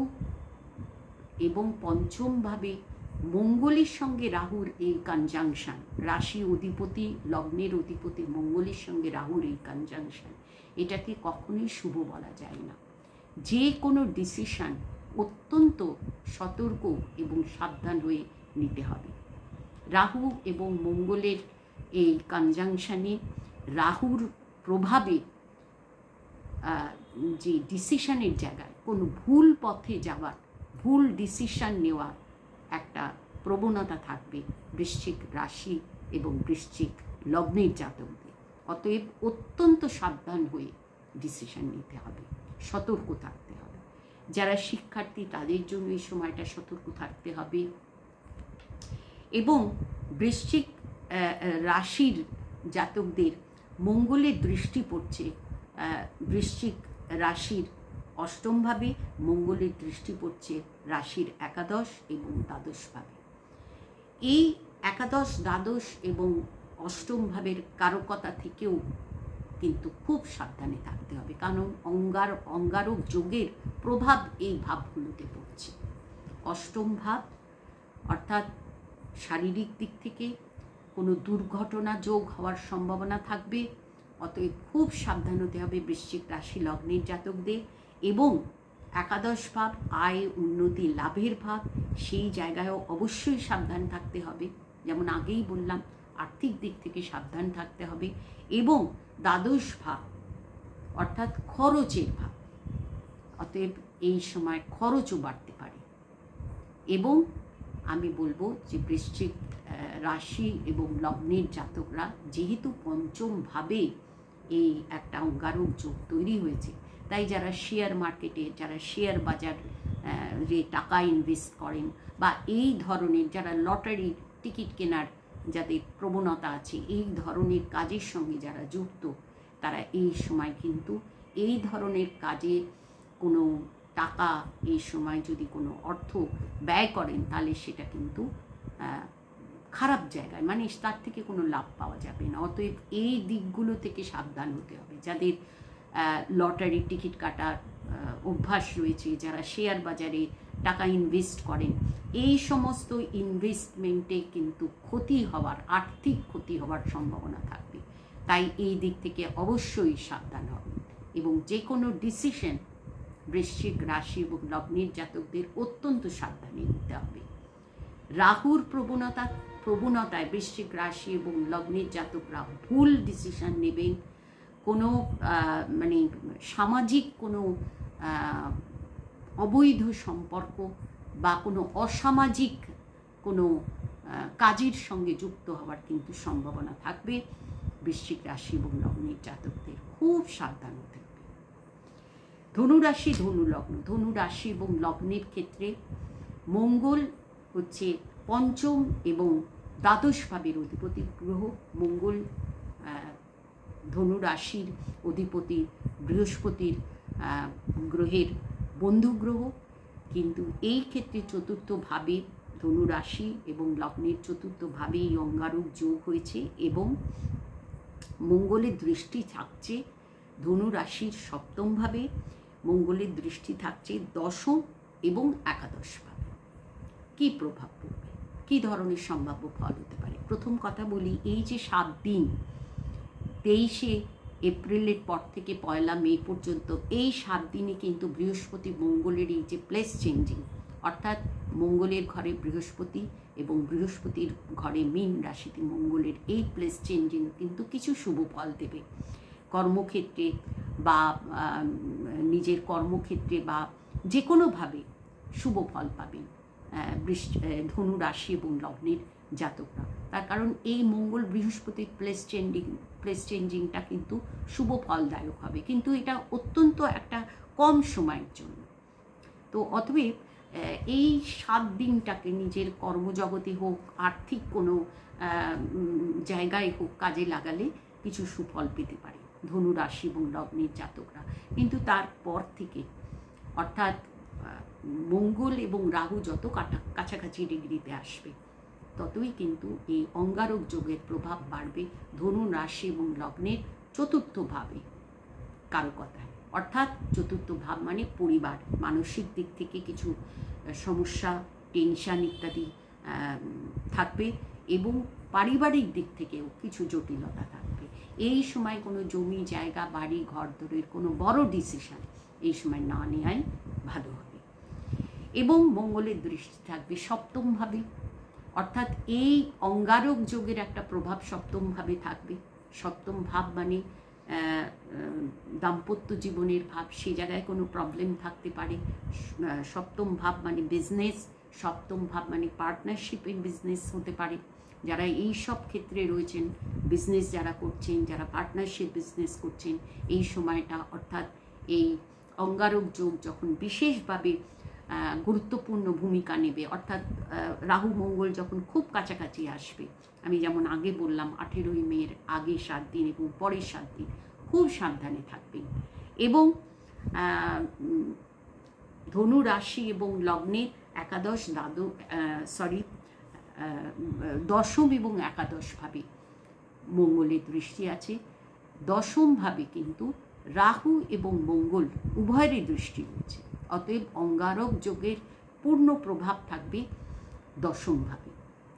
এবং পঞ্চমভাবে মঙ্গলের সঙ্গে রাহুর এই কনজাংশন, রাশি অধিপতি লগ্নের অধিপতি মঙ্গলের সঙ্গে রাহুর এই কনজাংশন, এটাকে কখনোই শুভ বলা যায় না। যে কোনো ডিসিশন অত্যন্ত সতর্ক এবং সাবধান হয়ে নিতে হবে। রাহু এবং মঙ্গলের এই কনজাংশনে রাহুর প্রভাবে যে ডিসিশনের জায়গায় কোনো ভুল পথে যাওয়ার, ভুল ডিসিশন নেওয়ার একটা প্রবণতা থাকবে বৃশ্চিক রাশি এবং বৃশ্চিক লগ্নের জাতকদের। অতএব অত্যন্ত সাবধান হয়ে ডিসিশন নিতে হবে, সতর্ক থাকতে হবে। যারা শিক্ষার্থী তাদের জন্য এই সময়টা সতর্ক থাকতে হবে। এবং বৃশ্চিক রাশির জাতকদের মঙ্গলের দৃষ্টি পড়ছে বৃশ্চিক রাশির অষ্টমভাবে, মঙ্গলের দৃষ্টি পড়ছে রাশির একাদশ এবং দ্বাদশভাবে। এই একাদশ, দ্বাদশ এবং অষ্টম ভাবের কারকতা থেকেও কিন্তু খুব সাবধানে থাকতে হবে, কারণ অঙ্গারক যোগের প্রভাব এই ভাবগুলোতে পড়ছে। অষ্টম ভাব অর্থাৎ শারীরিক দিক থেকে কোনো দুর্ঘটনা যোগ হওয়ার সম্ভাবনা থাকবে। অতএব খুব সাবধান হতে হবে বৃশ্চিক রাশি লগ্নের জাতকদের। এবং একাদশ ভাব আয়, উন্নতি, লাভের ভাব, সেই জায়গায়ও অবশ্যই সাবধান থাকতে হবে। যেমন আগেই বললাম, আর্থিক দিক থেকে সাবধান থাকতে হবে। এবং দ্বাদশ ভাব অর্থাৎ খরচের ভাব, অতএব এই সময় খরচও বাড়তে পারে। এবং আমি বলবো যে বৃশ্চিক রাশি এবং লগ্নের জাতকরা যেহেতু পঞ্চম ভাবে এই একটা অঙ্গারক যোগ তৈরি হয়েছে, তাই যারা শেয়ার মার্কেটে, যারা শেয়ার বাজারে টাকা ইনভেস্ট করেন, বা এই ধরনের যারা লটারি টিকিট কেনার যাদের প্রবণতা আছে, এই ধরনের কাজের সঙ্গে যারা যুক্ত, তারা এই সময় কিন্তু এই ধরনের কাজে কোনো টাকা, এই সময় যদি কোনো অর্থ ব্যয় করেন, তাহলে সেটা কিন্তু খারাপ জায়গায়, মানে তার থেকে কোনো লাভ পাওয়া যাবে না। অতএব এই দিকগুলো থেকে সাবধান হতে হবে। যাদের লটারি টিকিট কাটার অভ্যাস রয়েছে, যারা শেয়ার বাজারে টাকা ইনভেস্ট করেন, এই সমস্ত ইনভেস্টমেন্টে কিন্তু ক্ষতি হওয়ার, আর্থিক ক্ষতি হওয়ার সম্ভাবনা থাকবে। তাই এই দিক থেকে অবশ্যই সাবধান হবেন। এবং যে কোনো ডিসিশন বৃশ্চিক রাশি এবং লগ্নের জাতকদের অত্যন্ত সাবধানে নিতে হবে। রাহুর প্রবণতায় বৃশ্চিক রাশি এবং লগ্নের জাতকরা ভুল ডিসিশন নেবেন। কোনো মানে সামাজিক কোনো অবৈধ সম্পর্ক বা কোনো অসামাজিক কোনো কাজের সঙ্গে যুক্ত হওয়ার কিন্তু সম্ভাবনা থাকবে। বৃশ্চিক রাশি এবং লগ্নের জাতকদের খুব সাবধান হতে হবে। ধনুরাশি, ধনুলগ্ন, ধনুরাশি এবং লগ্নের ক্ষেত্রে মঙ্গল হচ্ছে পঞ্চম এবং দ্বাদশ ভাবের অধিপতি গ্রহ। মঙ্গল ধনুরাশির অধিপতি বৃহস্পতির গ্রহের বন্ধু গ্রহ, কিন্তু এই ক্ষেত্রে চতুর্থভাবে ধনু রাশি এবং লগ্নের চতুর্থভাবে এই অঙ্গারক যোগ হয়েছে এবং মঙ্গলের দৃষ্টি থাকছে ধনু রাশির সপ্তমভাবে, মঙ্গলের দৃষ্টি থাকছে দশম এবং একাদশভাবে। কী প্রভাব পড়বে, কী ধরনের সম্ভাব্য ফল হতে পারে? প্রথম কথা বলি, এই যে 7 দিন 23শে এপ্রিলের পর থেকে 1 মে পর্যন্ত এই 7 দিনে কিন্তু বৃহস্পতি মঙ্গলের এই যে প্লেস চেঞ্জিং, অর্থাৎ মঙ্গলের ঘরে বৃহস্পতি এবং বৃহস্পতির ঘরে মীন রাশিতে মঙ্গলের এই প্লেস চেঞ্জিং কিন্তু কিছু শুভ ফল দেবে। কর্মক্ষেত্রে বা নিজের কর্মক্ষেত্রে বা যে কোনোভাবে শুভ ফল পাবেন ধনু রাশি এবং লগ্নের জাতকরা। তার কারণ এই মঙ্গল বৃহস্পতির প্লেস চেঞ্জিংটা কিন্তু শুভ ফলদায়ক হবে, কিন্তু এটা অত্যন্ত একটা কম সময়ের জন্য। তো অতএব এই 7 দিনটাকে নিজের কর্মজগতে হোক, আর্থিক কোনো জায়গায় হোক কাজে লাগালে কিছু সুফল পেতে পারে ধনু রাশি এবং লগ্নের জাতকরা। কিন্তু তারপর থেকে অর্থাৎ মঙ্গল এবং রাহু যত কাছাকাছি ডিগ্রিতে আসবে ততই কিন্তু এই অঙ্গারক যোগের প্রভাব বাড়বে ধনু রাশি এবং লগ্নের চতুর্থ ভাবে কারকতায়। অর্থাৎ চতুর্থ ভাব মানে পরিবার, মানসিক দিক থেকে কিছু সমস্যা, টেনশন ইত্যাদি থাকবে এবং পারিবারিক দিক থেকেও কিছু জটিলতা থাকবে। এই সময় কোনো জমি জায়গা বাড়ি ঘর দরের কোনো বড় ডিসিশন এই সময় না নেওয়াই ভালো হবে। এবং মঙ্গলের দৃষ্টি থাকবে সপ্তমভাবে, অর্থাৎ এই অঙ্গারক যোগের একটা প্রভাব সপ্তমভাবে থাকবে। সপ্তম ভাব মানে দাম্পত্য জীবনের ভাব, সেই জায়গায় কোনো প্রবলেম থাকতে পারে। সপ্তম ভাব মানে বিজনেস, সপ্তম ভাব মানে পার্টনারশিপের বিজনেস হতে পারে। যারা এই সব ক্ষেত্রে রয়েছেন, বিজনেস যারা করছেন, যারা পার্টনারশিপ বিজনেস করছেন, এই সময়টা অর্থাৎ এই অঙ্গারক যোগ যখন বিশেষভাবে গুরুত্বপূর্ণ ভূমিকা নেবে, অর্থাৎ রাহু মঙ্গল যখন খুব কাছাকাছি আসবে, আমি যেমন আগে বললাম 18ই মের আগে 7 দিন এবং পরের 7 দিন খুব সাবধানে থাকবেন। এবং ধনু রাশি এবং লগ্নের দশম এবং একাদশভাবে মঙ্গলের দৃষ্টি আছে। দশমভাবে কিন্তু রাহু এবং মঙ্গল উভয়েরই দৃষ্টি রয়েছে। অতএব অঙ্গারক যোগের পূর্ণ প্রভাব থাকবে দশমভাবে।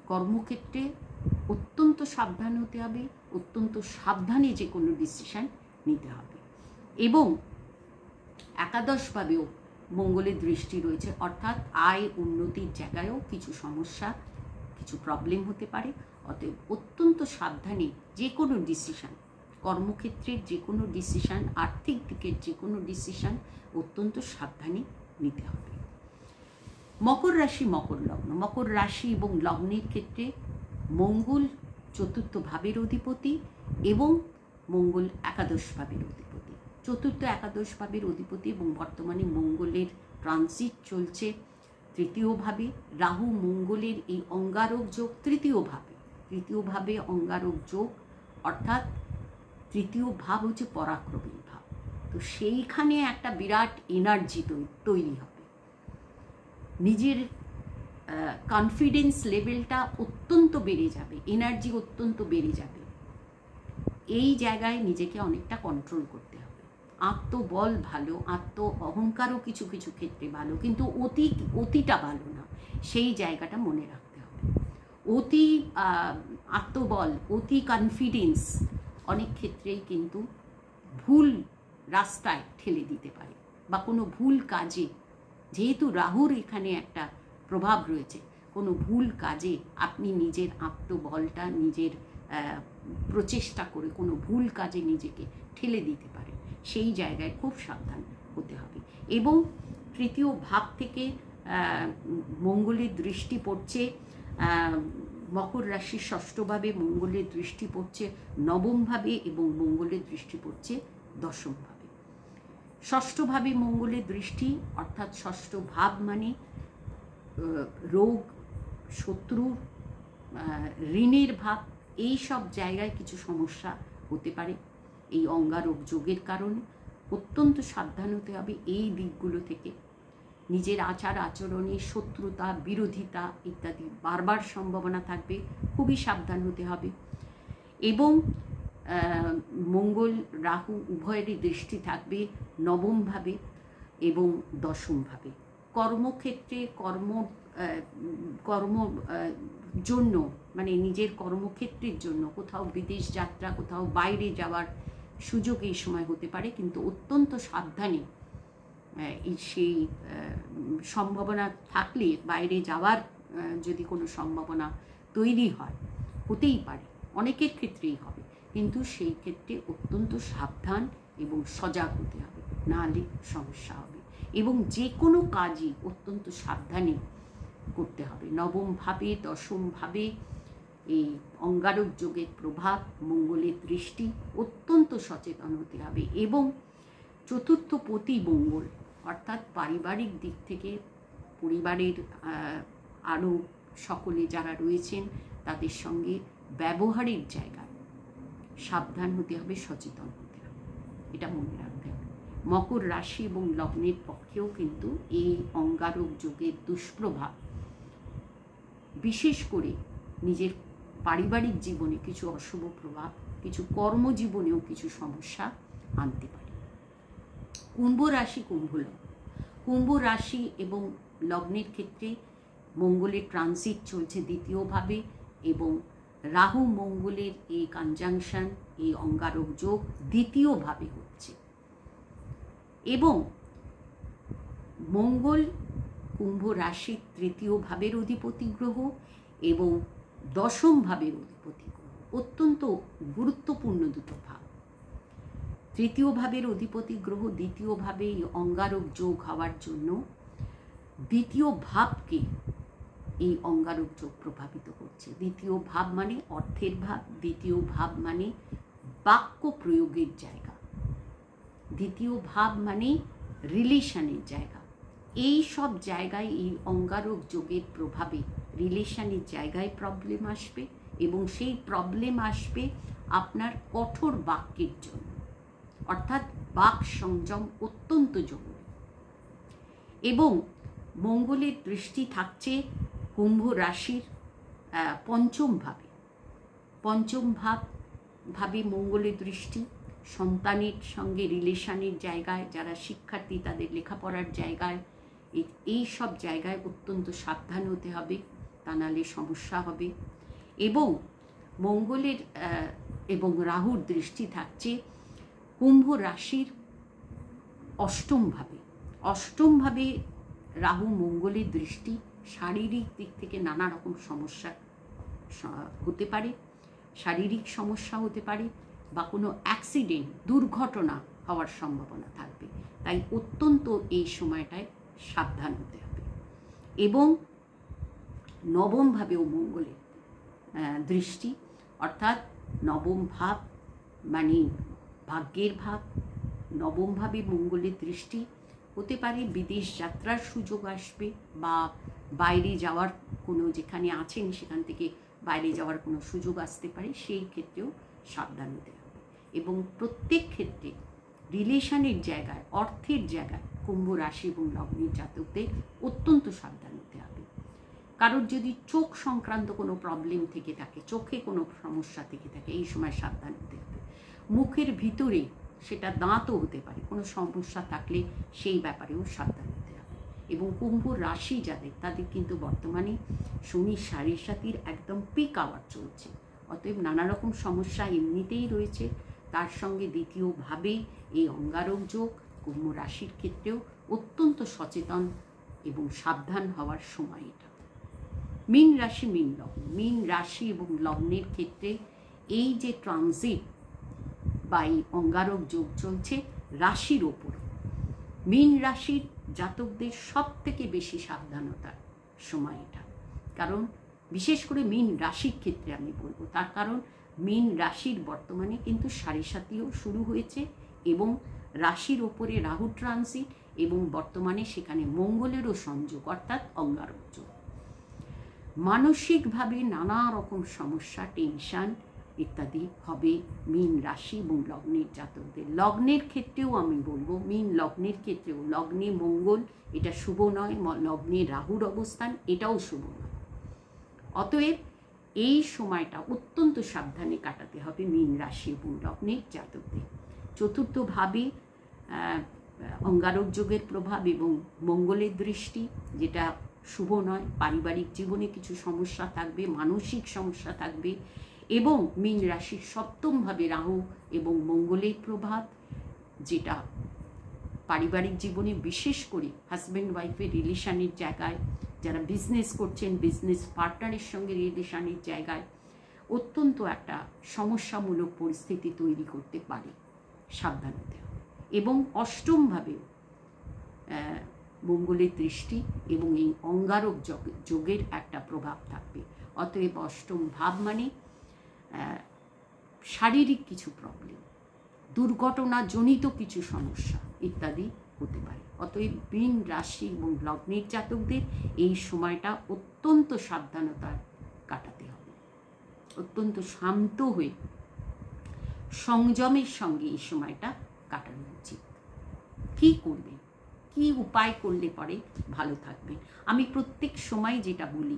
কর্মক্ষেত্রে অত্যন্ত সাবধান হতে হবে, অত্যন্ত সাবধানে যে কোনো ডিসিশন নিতে হবে। এবং একাদশভাবেও মঙ্গলের দৃষ্টি রয়েছে, অর্থাৎ আয় উন্নতির জায়গায়ও কিছু সমস্যা, কিছু প্রবলেম হতে পারে। অতএব অত্যন্ত সাবধানে যে কোনো ডিসিশন, কর্মক্ষেত্রের যে কোনো ডিসিশন, আর্থিক দিকের যে কোনো ডিসিশন অত্যন্ত সাবধানে নিতে হবে। মকর রাশি মকর লগ্ন, মকর রাশি এবং লগ্নের ক্ষেত্রে মঙ্গল চতুর্থ ভাবের অধিপতি এবং মঙ্গল একাদশ ভাবের অধিপতি। চতুর্থ একাদশ ভাবের অধিপতি এবং বর্তমানে মঙ্গলের ট্রানজিট চলছে তৃতীয় ভাবে। রাহু মঙ্গলের এই অঙ্গারক যোগ তৃতীয় ভাবে অঙ্গারক যোগ, অর্থাৎ তৃতীয় ভাব হচ্ছে পরাক্রমী ভাব। তো সেইখানে একটা বিরাট এনার্জি তৈরি হবে, নিজের কনফিডেন্স লেভেলটা অত্যন্ত বেড়ে যাবে, এনার্জি অত্যন্ত বেড়ে যাবে। এই জায়গায় নিজেকে অনেকটা কন্ট্রোল করতে হবে। আত্মবল ভালো, আত্ম অহংকারও কিছু কিছু ক্ষেত্রে ভালো, কিন্তু অতিটা ভালো না, সেই জায়গাটা মনে রাখতে হবে। অতি আত্মবল, অতি কনফিডেন্স অনেক ক্ষেত্রেই কিন্তু ভুল রাস্তায় ঠেলে দিতে পারে বা কোনো ভুল কাজে, যেহেতু রাহুর এখানে একটা প্রভাব রয়েছে, কোনো ভুল কাজে আপনি নিজের আত্মবলটা, নিজের প্রচেষ্টা করে কোনো ভুল কাজে নিজেকে ঠেলে দিতে পারেন। সেই জায়গায় খুব সাবধান হতে হবে। এবং তৃতীয় ভাব থেকে মঙ্গলের দৃষ্টি পড়ছে, মকর রাশির ষষ্ঠভাবে মঙ্গলের দৃষ্টি পড়ছে নবমভাবে এবং মঙ্গলের দৃষ্টি পড়ছে দশমভাবে। ষষ্ঠভাবে মঙ্গলের দৃষ্টি, অর্থাৎ ষষ্ঠ ভাব মানে রোগ, শত্রু, ঋণের ভাব, এই সব জায়গায় কিছু সমস্যা হতে পারে এই অঙ্গারক যোগের কারণে। অত্যন্ত সাবধান হতে হবে এই দিকগুলো থেকে। নিজের আচার আচরণে শত্রুতা, বিরোধিতা ইত্যাদি বারবার সম্ভাবনা থাকবে, খুবই সাবধান হতে হবে। এবং মঙ্গল রাহু উভয়েরই দৃষ্টি থাকবে নবমভাবে এবং দশমভাবে। কর্মক্ষেত্রে কর্ম জন্য মানে নিজের কর্মক্ষেত্রের জন্য কোথাও বিদেশ যাত্রা, কোথাও বাইরে যাওয়ার সুযোগ এই সময় হতে পারে, কিন্তু অত্যন্ত সাবধানে সেই সম্ভাবনা থাকলে, বাইরে যাওয়ার যদি কোনো সম্ভাবনা তৈরি হয়, হতেই পারে, অনেকের ক্ষেত্রেই হবে, কিন্তু সেই ক্ষেত্রে অত্যন্ত সাবধান এবং সজাগ হতে হবে, নাহলে সমস্যা হবে। এবং যে কোনো কাজই অত্যন্ত সাবধানে করতে হবে। নবমভাবে, দশমভাবে এই অঙ্গারক যোগের প্রভাব, মঙ্গলের দৃষ্টি, অত্যন্ত সচেতন হতে হবে। এবং চতুর্থ পতি মঙ্গল, অর্থাৎ পারিবারিক দিক থেকে পরিবারের আরও সকলে যারা রয়েছেন তাদের সঙ্গে ব্যবহারের জায়গায় সাবধান হতে হবে, সচেতন হতে হবে, এটা মনে রাখতে হবে। মকর রাশি এবং লগ্নের পক্ষেও কিন্তু এই অঙ্গারক যোগের দুষ্প্রভাব বিশেষ করে নিজের পারিবারিক জীবনে কিছু অশুভ প্রভাব, কিছু কর্মজীবনেও কিছু সমস্যা আনতে পারে। কুম্ভ রাশি, কুম্ভ রাশি এবং লগ্নের ক্ষেত্রে মঙ্গলের ট্রানজিট চলছে দ্বিতীয়ভাবে, এবং রাহু মঙ্গলের এই কনজাংশন, এই অঙ্গারক যোগ দ্বিতীয়ভাবে হচ্ছে। এবং মঙ্গল কুম্ভ রাশির তৃতীয় ভাবের অধিপতি গ্রহ এবং দশম ভাবের অধিপতি গ্রহ, অত্যন্ত গুরুত্বপূর্ণ দুটো ভাব। তৃতীয় ভাবের অধিপতি গ্রহ দ্বিতীয় ভাবে অঙ্গারক যোগ হওয়ার জন্য দ্বিতীয় ভাবকে এই অঙ্গারক যোগ প্রভাবিত করছে। দ্বিতীয় ভাব মানে অর্থের ভাব, দ্বিতীয় ভাব মানে বাক্য প্রয়োগের জায়গা, দ্বিতীয় ভাব মানে রিলেশনের জায়গা। এই সব জায়গায় এই অঙ্গারক যোগের প্রভাবে রিলেশনের জায়গায় প্রবলেম আসবে, এবং সেই প্রবলেম আসবে আপনার কঠোর বাক্যের জন্য, অর্থাৎ বাক সংযম অত্যন্ত জরুরি। এবং মঙ্গলের দৃষ্টি থাকছে কুম্ভ রাশির পঞ্চম ভাবে মঙ্গলের দৃষ্টি সন্তানের সঙ্গে রিলেশনের জায়গায়, যারা শিক্ষার্থী তাদের লেখাপড়ার জায়গায়, এই সব জায়গায় অত্যন্ত সাবধান হতে হবে, তা নাহলে সমস্যা হবে। এবং মঙ্গলের এবং রাহুর দৃষ্টি থাকছে কুম্ভ রাশির অষ্টমভাবে রাহু মঙ্গলের দৃষ্টি শারীরিক দিক থেকে নানা রকম সমস্যা হতে পারে, শারীরিক সমস্যা হতে পারে, বা কোনো অ্যাক্সিডেন্ট, দুর্ঘটনা হওয়ার সম্ভাবনা থাকবে। তাই অত্যন্ত এই সময়টায় সাবধান হতে হবে। এবং নবমভাবেও মঙ্গলের দৃষ্টি, অর্থাৎ নবম ভাব মানে ভাগ্যের ভাব, নবমভাবে মঙ্গলের দৃষ্টি হতে পারে বিদেশ যাত্রার সুযোগ আসবে, বা বাইরে যাওয়ার কোনো, যেখানে আছেন সেখান থেকে বাইরে যাওয়ার কোনো সুযোগ আসতে পারে, সেই ক্ষেত্রেও সাবধান হতে হবে। এবং প্রত্যেক ক্ষেত্রে রিলেশনের জায়গায়, অর্থের জায়গায় কুম্ভ রাশি এবং লগ্নের জাতকদের অত্যন্ত সাবধান হতে হবে। কারোর যদি চোখ সংক্রান্ত কোনো প্রবলেম থেকে থাকে, চোখে কোনো সমস্যা থেকে থাকে, এই সময় সাবধান হতে হবে। মুখের ভিতরে, সেটা দাঁতও হতে পারে, কোনো সমস্যা থাকলে সেই ব্যাপারেও সাবধান হতে হবে। এবং কুম্ভ রাশি যাদের, তাদের কিন্তু বর্তমানে শনি সাড়ে সাতির একদম পিক আওয়ার চলছে, অতএব নানা রকম সমস্যা এমনিতেই রয়েছে, তার সঙ্গে দ্বিতীয়ভাবে এই অঙ্গারক যোগ কুম্ভ রাশির ক্ষেত্রেও অত্যন্ত সচেতন এবং সাবধান হওয়ার সময় এটা। মীন রাশি, মীন রাশি এবং লগ্নের ক্ষেত্রে এই যে ট্রানজিট বা এই অঙ্গারক যোগ চলছে রাশির ওপর, মীন রাশির জাতকদের সব থেকে বেশি সাবধানতার সময় এটা। কারণ বিশেষ করে মীন রাশির ক্ষেত্রে আমি বলবো, তার কারণ মীন রাশির বর্তমানে কিন্তু সাড়ে সাতিও শুরু হয়েছে, এবং রাশির ওপরে রাহু ট্রানজিট, এবং বর্তমানে সেখানে মঙ্গলেরও সংযোগ, অর্থাৎ অঙ্গারক যোগ। মানসিকভাবে নানা রকম সমস্যা, টেনশন ইত্যাদি হবে মীন রাশি এবং লগ্নের জাতকদের। লগ্নের ক্ষেত্রেও আমি বলবো, মীন লগ্নের ক্ষেত্রেও লগ্নে মঙ্গল এটা শুভ নয়, লগ্নে রাহুর অবস্থান এটাও শুভ নয়। অতএব এই সময়টা অত্যন্ত সাবধানে কাটাতে হবে মীন রাশি এবং লগ্নের জাতকদের। চতুর্থভাবে অঙ্গারক যোগের প্রভাব এবং মঙ্গলের দৃষ্টি, যেটা শুভ নয়। পারিবারিক জীবনে কিছু সমস্যা থাকবে, মানসিক সমস্যা থাকবে, এবং মীন রাশির সপ্তমভাবে রাহু এবং মঙ্গলের প্রভাব, যেটা পারিবারিক জীবনে বিশেষ করে হাজব্যান্ড ওয়াইফের রিলেশনের জায়গায়, যারা বিজনেস করছেন বিজনেস পার্টনারের সঙ্গে রিলেশনের জায়গায় অত্যন্ত একটা সমস্যামূলক পরিস্থিতি তৈরি করতে পারে, সাবধান হতে হবে। এবং অষ্টমভাবে মঙ্গলের দৃষ্টি এবং এই অঙ্গারক যোগের একটা প্রভাব থাকবে। অতএব অষ্টম ভাব মানে শারীরিক কিছু প্রবলেম, দুর্ঘটনাজনিত কিছু সমস্যা ইত্যাদি হতে পারে। অতএব মীন রাশি এবং লগ্নের জাতকদের এই সময়টা অত্যন্ত সাবধানতার কাটাতে হবে, অত্যন্ত শান্ত হয়ে সংযমের সঙ্গে এই সময়টা কাটানো উচিত। কী করবেন, কী উপায় করলে পরে ভালো থাকবেন? আমি প্রত্যেক সময় যেটা বলি,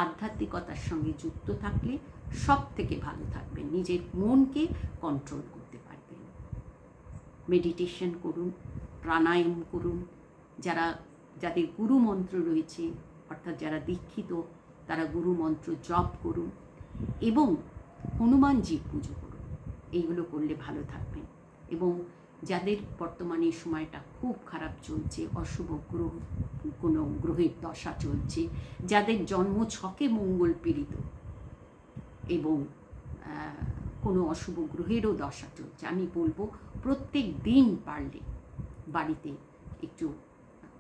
আধ্যাত্মিকতার সঙ্গে যুক্ত থাকলে সব থেকে ভালো থাকবেন, নিজের মনকে কন্ট্রোল করতে পারবেন। মেডিটেশন করুন, প্রাণায়াম করুন, যাদের গুরু মন্ত্র রয়েছে অর্থাৎ যারা দীক্ষিত তারা গুরু মন্ত্র জপ করুন এবং হনুমানজির পুজো করুন। এইগুলো করলে ভালো থাকবেন। এবং যাদের বর্তমানে সময়টা খুব খারাপ চলছে, অশুভ কোনো গ্রহের দশা চলছে, যাদের জন্ম ছকে মঙ্গল পীড়িত এবং কোনো অশুভ গ্রহেরও দশা চলছে, আমি বলবো প্রত্যেক দিন পারলে বাড়িতে একটু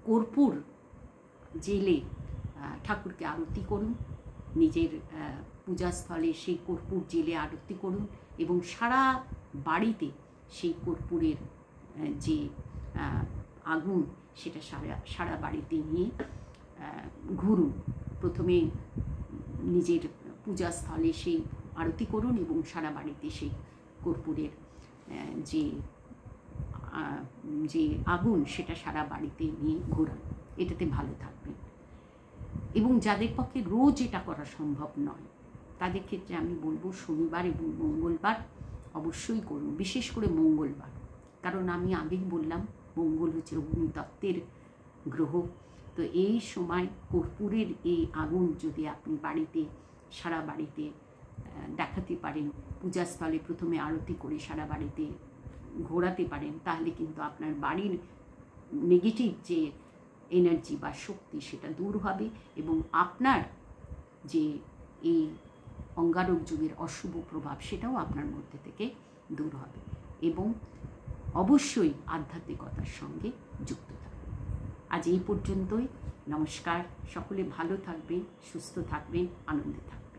কর্পূর জেলে ঠাকুরকে আরতি করুন, নিজের পূজাস্থলে সেই কর্পূর জেলে আরতি করুন এবং সারা বাড়িতে সেই কর্পূরের যে আগুন সেটা সারা বাড়িতে নিয়ে ঘুরুন। প্রথমে নিজের পূজাস্থলে সেই আরতি করুন এবং সারা বাড়িতে সেই কর্পূরের যে আগুন সেটা সারা বাড়িতে নিয়ে ঘোরান, এটাতে ভালো থাকবেন। এবং যাদের পক্ষে রোজ এটা করা সম্ভব নয় তাদের ক্ষেত্রে আমি বলবো শনিবার এবং মঙ্গলবার অবশ্যই করুন, বিশেষ করে মঙ্গলবার। কারণ আমি আগেই বললাম মঙ্গল হচ্ছে অগ্নিতত্ত্বের গ্রহ। তো এই সময় কর্পূরের এই আগুন যদি আপনি বাড়িতে সারা বাড়িতে দেখাতে পারেন, পূজাস্থলে প্রথমে আরতি করে সারা বাড়িতে ঘোরাতে পারেন, তাহলে কিন্তু আপনার বাড়ির নেগেটিভ যে এনার্জি বা শক্তি সেটা দূর হবে এবং আপনার যে এই অঙ্গারক যুগের অশুভ প্রভাব সেটাও আপনার মধ্যে থেকে দূর হবে। এবং অবশ্যই আধ্যাত্মিকতার সঙ্গে যুক্ত থাকবেন। আজ এই পর্যন্তই। নমস্কার। সকলে ভালো থাকবেন, সুস্থ থাকবেন, আনন্দে থাকবেন।